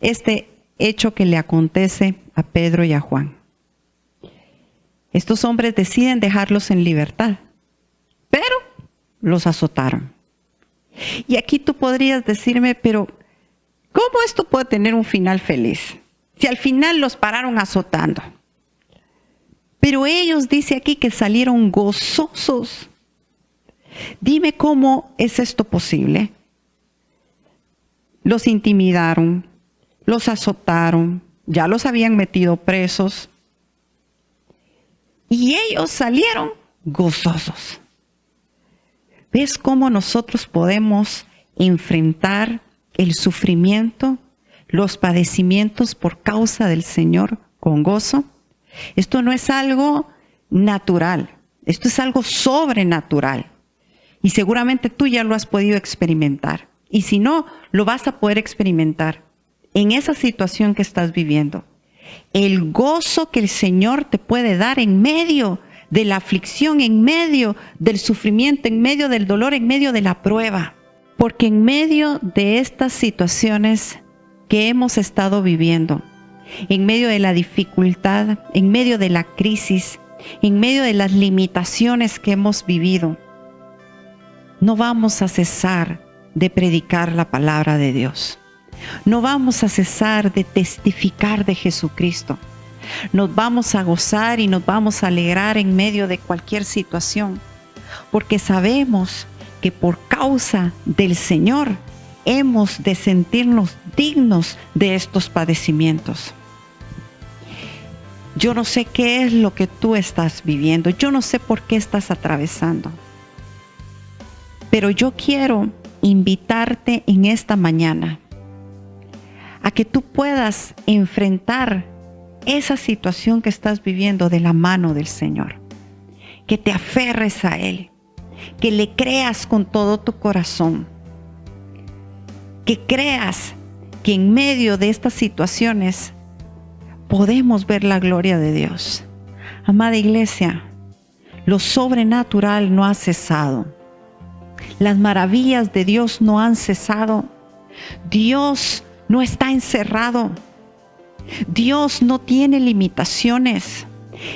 este hecho que le acontece a Pedro y a Juan. Estos hombres deciden dejarlos en libertad, pero los azotaron. Y aquí tú podrías decirme, pero ¿cómo esto puede tener un final feliz? Si al final los pararon azotando. Pero ellos, dice aquí, que salieron gozosos. Dime cómo es esto posible. Los intimidaron, los azotaron, ya los habían metido presos. Y ellos salieron gozosos. ¿Ves cómo nosotros podemos enfrentar el sufrimiento, los padecimientos por causa del Señor con gozo? Esto no es algo natural, esto es algo sobrenatural. Y seguramente tú ya lo has podido experimentar. Y si no, lo vas a poder experimentar en esa situación que estás viviendo. El gozo que el Señor te puede dar en medio de la aflicción, en medio del sufrimiento, en medio del dolor, en medio de la prueba. Porque en medio de estas situaciones que hemos estado viviendo, en medio de la dificultad, en medio de la crisis, en medio de las limitaciones que hemos vivido, no vamos a cesar de predicar la palabra de Dios. No vamos a cesar de testificar de Jesucristo. Nos vamos a gozar y nos vamos a alegrar en medio de cualquier situación, porque sabemos que por causa del Señor hemos de sentirnos dignos de estos padecimientos. Yo no sé qué es lo que tú estás viviendo, yo no sé por qué estás atravesando, pero yo quiero invitarte en esta mañana a que tú puedas enfrentar esa situación que estás viviendo de la mano del Señor, que te aferres a Él, que le creas con todo tu corazón, que creas que en medio de estas situaciones podemos ver la gloria de Dios. Amada iglesia, lo sobrenatural no ha cesado. Las maravillas de Dios no han cesado. Dios no está encerrado. Dios no tiene limitaciones.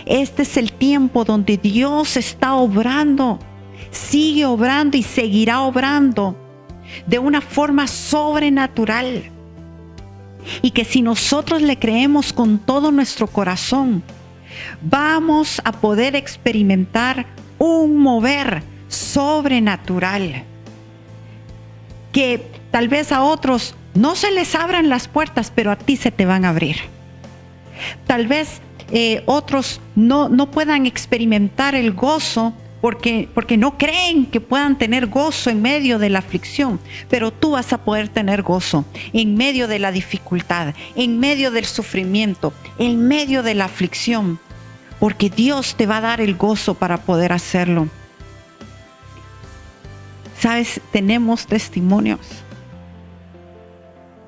Este es el tiempo donde Dios está obrando, sigue obrando y seguirá obrando de una forma sobrenatural. Y que si nosotros le creemos con todo nuestro corazón, vamos a poder experimentar un mover sobrenatural. Que tal vez a otros no se les abran las puertas, pero a ti se te van a abrir. Tal vez otros no puedan experimentar el gozo porque no creen que puedan tener gozo en medio de la aflicción, pero tú vas a poder tener gozo en medio de la dificultad, en medio del sufrimiento, en medio de la aflicción, porque Dios te va a dar el gozo para poder hacerlo. ¿Sabes? Tenemos testimonios.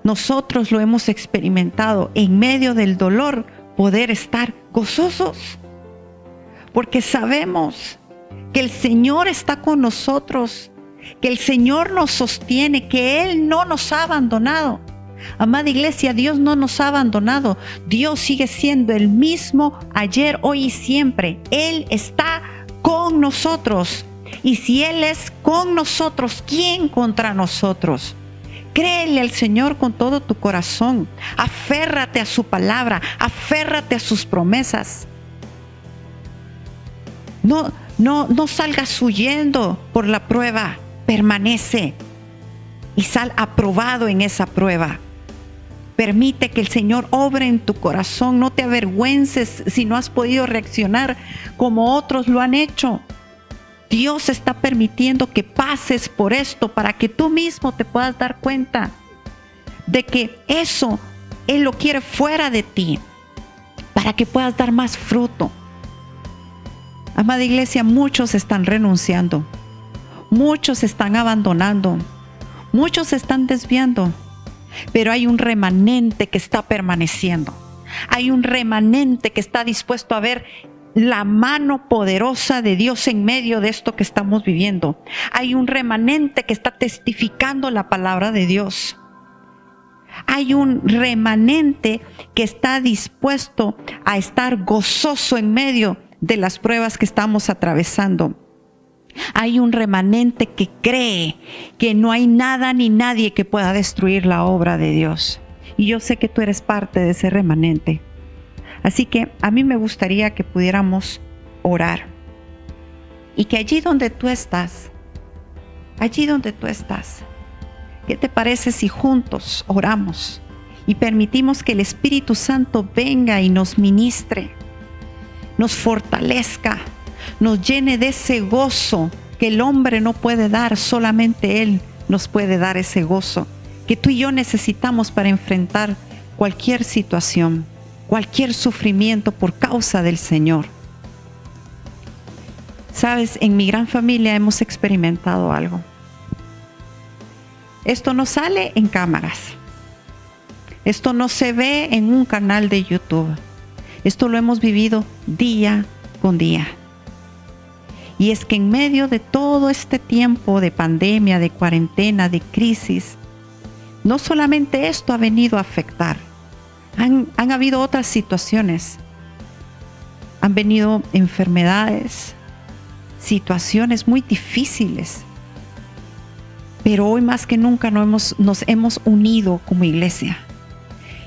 Nosotros lo hemos experimentado en medio del dolor, poder estar gozosos, porque sabemos que el Señor está con nosotros, que el Señor nos sostiene, que Él no nos ha abandonado. Amada iglesia, Dios no nos ha abandonado. Dios sigue siendo el mismo ayer, hoy y siempre. Él está con nosotros. Y si Él es con nosotros, ¿quién contra nosotros? Créele al Señor con todo tu corazón. Aférrate a su palabra, aférrate a sus promesas. No salgas huyendo por la prueba, permanece y sal aprobado en esa prueba. Permite que el Señor obre en tu corazón, no te avergüences si no has podido reaccionar como otros lo han hecho. Dios está permitiendo que pases por esto para que tú mismo te puedas dar cuenta de que eso Él lo quiere fuera de ti, para que puedas dar más fruto. Amada iglesia, muchos están renunciando, muchos están abandonando, muchos se están desviando, pero hay un remanente que está permaneciendo. Hay un remanente que está dispuesto a ver la mano poderosa de Dios en medio de esto que estamos viviendo. Hay un remanente que está testificando la palabra de Dios. Hay un remanente que está dispuesto a estar gozoso en medio de las pruebas que estamos atravesando. Hay un remanente que cree que no hay nada ni nadie que pueda destruir la obra de Dios. Y yo sé que tú eres parte de ese remanente. Así que a mí me gustaría que pudiéramos orar. Y que allí donde tú estás, ¿qué te parece si juntos oramos y permitimos que el Espíritu Santo venga y nos ministre, nos fortalezca, nos llene de ese gozo que el hombre no puede dar, solamente Él nos puede dar ese gozo que tú y yo necesitamos para enfrentar cualquier situación, cualquier sufrimiento por causa del Señor? Sabes, en mi gran familia hemos experimentado algo. Esto no sale en cámaras. Esto no se ve en un canal de YouTube. Esto lo hemos vivido día con día. Y es que en medio de todo este tiempo de pandemia, de cuarentena, de crisis, no solamente esto ha venido a afectar. Han habido otras situaciones. Han venido enfermedades, situaciones muy difíciles. Pero hoy más que nunca nos hemos unido como iglesia.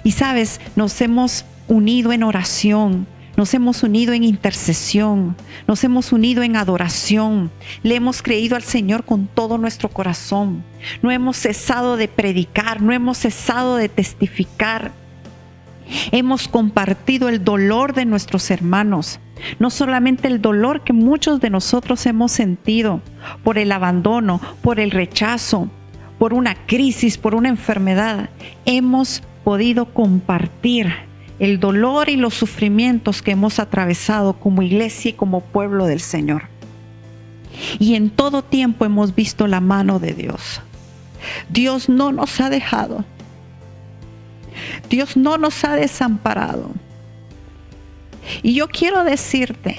Y sabes, nos hemos unido en oración, nos hemos unido en intercesión, nos hemos unido en adoración, le hemos creído al Señor con todo nuestro corazón, no hemos cesado de predicar, no hemos cesado de testificar, hemos compartido el dolor de nuestros hermanos, no solamente el dolor que muchos de nosotros hemos sentido por el abandono, por el rechazo, por una crisis, por una enfermedad, hemos podido compartir el dolor y los sufrimientos que hemos atravesado como iglesia y como pueblo del Señor. Y en todo tiempo hemos visto la mano de Dios. Dios no nos ha dejado. Dios no nos ha desamparado. Y yo quiero decirte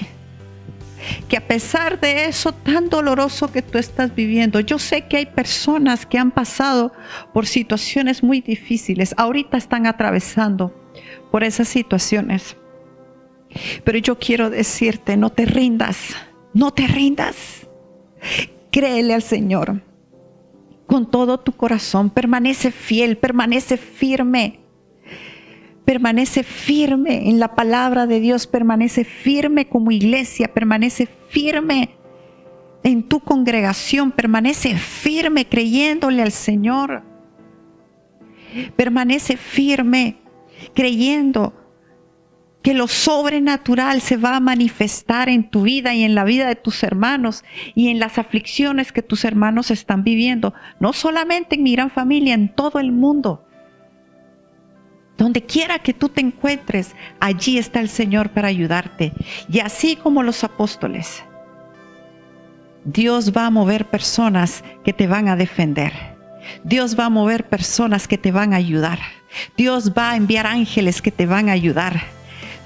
que a pesar de eso tan doloroso que tú estás viviendo, yo sé que hay personas que han pasado por situaciones muy difíciles, ahorita están atravesando por esas situaciones. Pero yo quiero decirte, no te rindas, no te rindas. Créele al Señor con todo tu corazón, permanece fiel, permanece firme. Permanece firme en la palabra de Dios, permanece firme como iglesia, permanece firme en tu congregación, permanece firme creyéndole al Señor. Permanece firme creyendo que lo sobrenatural se va a manifestar en tu vida y en la vida de tus hermanos y en las aflicciones que tus hermanos están viviendo, no solamente en Mi Gran Familia, en todo el mundo. Donde quiera que tú te encuentres, allí está el Señor para ayudarte. Y así como los apóstoles, Dios va a mover personas que te van a defender. Dios va a mover personas que te van a ayudar. Dios va a enviar ángeles que te van a ayudar.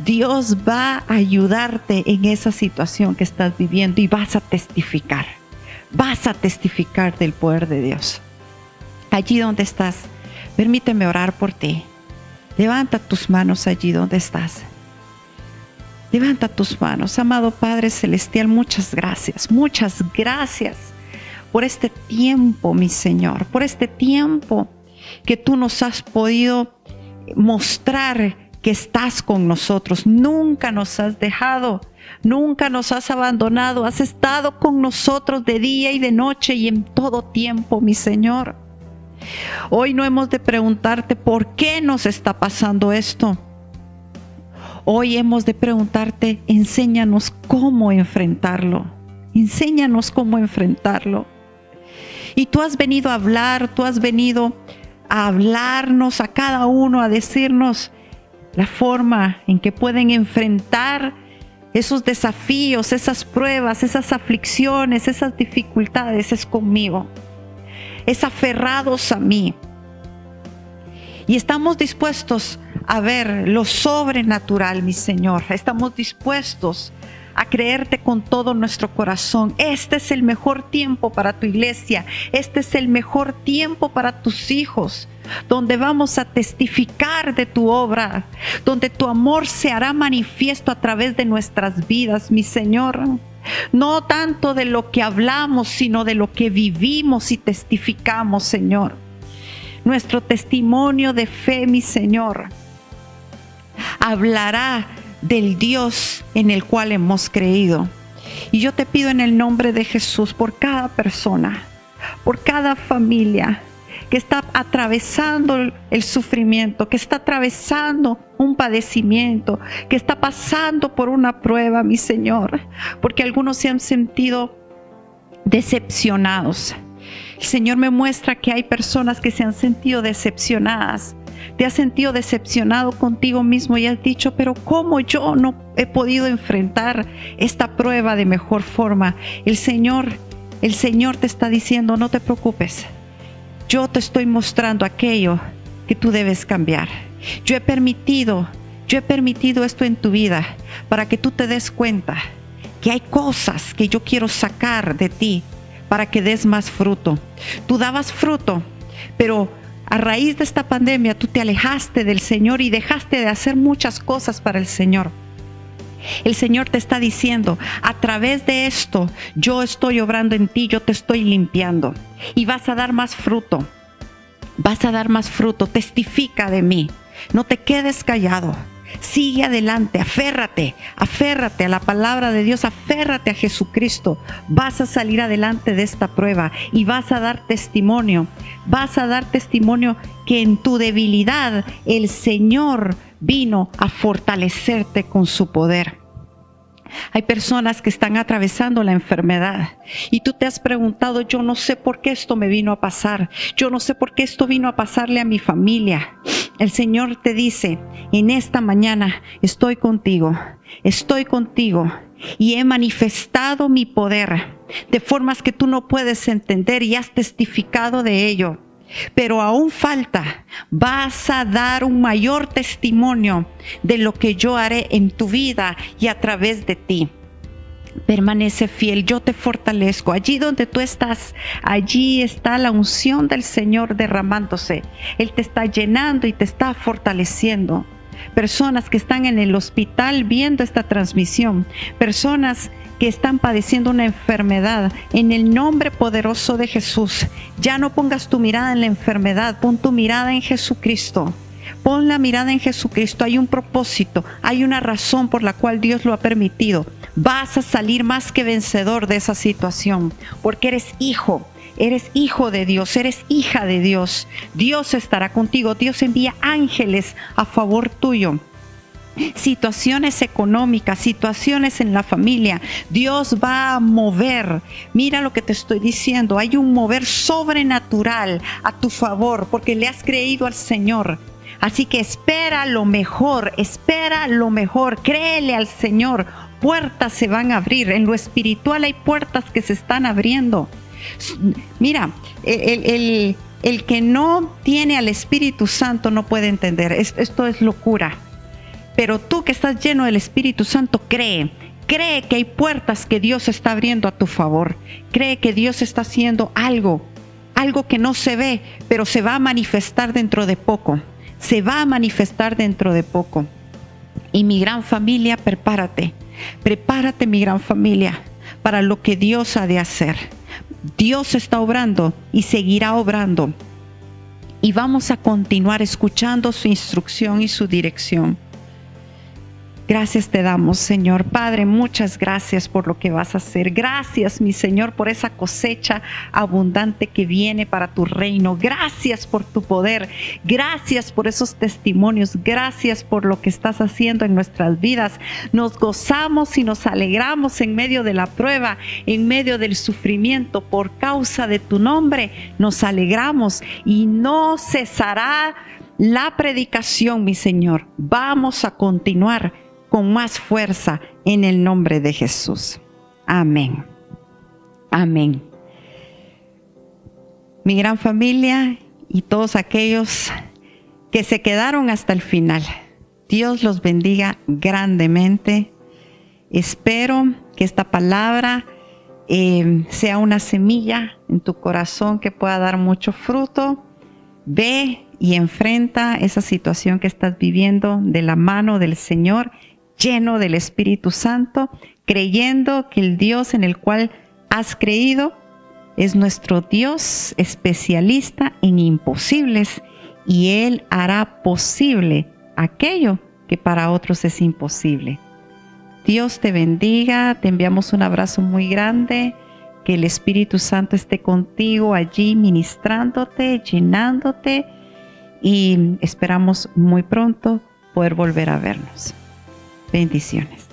Dios va a ayudarte en esa situación que estás viviendo y vas a testificar. Vas a testificar del poder de Dios. Allí donde estás, permíteme orar por ti. Levanta tus manos allí donde estás. Levanta tus manos. Amado Padre Celestial, muchas gracias por este tiempo, mi Señor, por este tiempo que tú nos has podido mostrar que estás con nosotros. Nunca nos has dejado, nunca nos has abandonado. Has estado con nosotros de día y de noche y en todo tiempo, mi Señor. Hoy no hemos de preguntarte por qué nos está pasando esto. Hoy hemos de preguntarte, enséñanos cómo enfrentarlo. Enséñanos cómo enfrentarlo. Y tú has venido a hablar, tú has venido a hablarnos a cada uno, a decirnos la forma en que pueden enfrentar esos desafíos, esas pruebas, esas aflicciones, esas dificultades. Es conmigo. Es aferrados a mí. Y estamos dispuestos a ver lo sobrenatural, mi Señor. Estamos dispuestos a creerte con todo nuestro corazón. Este es el mejor tiempo para tu iglesia. Este es el mejor tiempo para tus hijos, donde vamos a testificar de tu obra, donde tu amor se hará manifiesto a través de nuestras vidas, mi Señor. No tanto de lo que hablamos, sino de lo que vivimos y testificamos, Señor. Nuestro testimonio de fe, mi Señor, hablará del Dios en el cual hemos creído. Y yo te pido en el nombre de Jesús por cada persona, por cada familia que está atravesando el sufrimiento, que está atravesando un padecimiento, que está pasando por una prueba, mi Señor, porque algunos se han sentido decepcionados. El Señor me muestra que hay personas que se han sentido decepcionadas. Te has sentido decepcionado contigo mismo y has dicho, pero ¿cómo yo no he podido enfrentar esta prueba de mejor forma? El Señor te está diciendo, no te preocupes. Yo te estoy mostrando aquello que tú debes cambiar. Yo he permitido esto en tu vida para que tú te des cuenta que hay cosas que yo quiero sacar de ti para que des más fruto. Tú dabas fruto, pero a raíz de esta pandemia tú te alejaste del Señor y dejaste de hacer muchas cosas para el Señor. El Señor te está diciendo, a través de esto, yo estoy obrando en ti, yo te estoy limpiando. Y vas a dar más fruto. Vas a dar más fruto. Testifica de mí. No te quedes callado. Sigue adelante, aférrate a la palabra de Dios, aférrate a Jesucristo. Vas a salir adelante de esta prueba y vas a dar testimonio. Vas a dar testimonio que en tu debilidad el Señor vino a fortalecerte con su poder. Hay personas que están atravesando la enfermedad y tú te has preguntado, yo no sé por qué esto me vino a pasar, yo no sé por qué esto vino a pasarle a mi familia. El Señor te dice, en esta mañana estoy contigo y he manifestado mi poder de formas que tú no puedes entender y has testificado de ello. Pero aún falta, vas a dar un mayor testimonio de lo que yo haré en tu vida y a través de ti. Permanece fiel, yo te fortalezco. Allí donde tú estás, allí está la unción del Señor derramándose. Él te está llenando y te está fortaleciendo. Personas que están en el hospital viendo esta transmisión, personas que están padeciendo una enfermedad, en el nombre poderoso de Jesús, ya no pongas tu mirada en la enfermedad, pon tu mirada en Jesucristo. Pon la mirada en Jesucristo. Hay un propósito, hay una razón por la cual Dios lo ha permitido. Vas a salir más que vencedor de esa situación, porque eres hijo de Dios, eres hija de Dios. Dios estará contigo, Dios envía ángeles a favor tuyo. Situaciones económicas, situaciones en la familia, Dios va a mover. Mira lo que te estoy diciendo, hay un mover sobrenatural a tu favor, porque le has creído al Señor. Así que espera lo mejor, créele al Señor. Puertas se van a abrir, en lo espiritual hay puertas que se están abriendo. Mira, el que no tiene al Espíritu Santo no puede entender, esto es locura. Pero tú que estás lleno del Espíritu Santo, cree que hay puertas que Dios está abriendo a tu favor. Cree que Dios está haciendo algo que no se ve, pero se va a manifestar dentro de poco. Y mi gran familia, prepárate mi gran familia para lo que Dios ha de hacer. Dios está obrando y seguirá obrando. Y vamos a continuar escuchando su instrucción y su dirección. Gracias te damos, Señor. Padre, muchas gracias por lo que vas a hacer. Gracias, mi Señor, por esa cosecha abundante que viene para tu reino. Gracias por tu poder. Gracias por esos testimonios. Gracias por lo que estás haciendo en nuestras vidas. Nos gozamos y nos alegramos en medio de la prueba, en medio del sufrimiento. Por causa de tu nombre, nos alegramos y no cesará la predicación, mi Señor. Vamos a continuar con más fuerza en el nombre de Jesús. Amén. Amén. Mi gran familia y todos aquellos que se quedaron hasta el final, Dios los bendiga grandemente. Espero que esta palabra sea una semilla en tu corazón que pueda dar mucho fruto. Ve y enfrenta esa situación que estás viviendo de la mano del Señor, lleno del Espíritu Santo, creyendo que el Dios en el cual has creído es nuestro Dios especialista en imposibles y Él hará posible aquello que para otros es imposible. Dios te bendiga, te enviamos un abrazo muy grande, que el Espíritu Santo esté contigo allí ministrándote, llenándote y esperamos muy pronto poder volver a vernos. Bendiciones.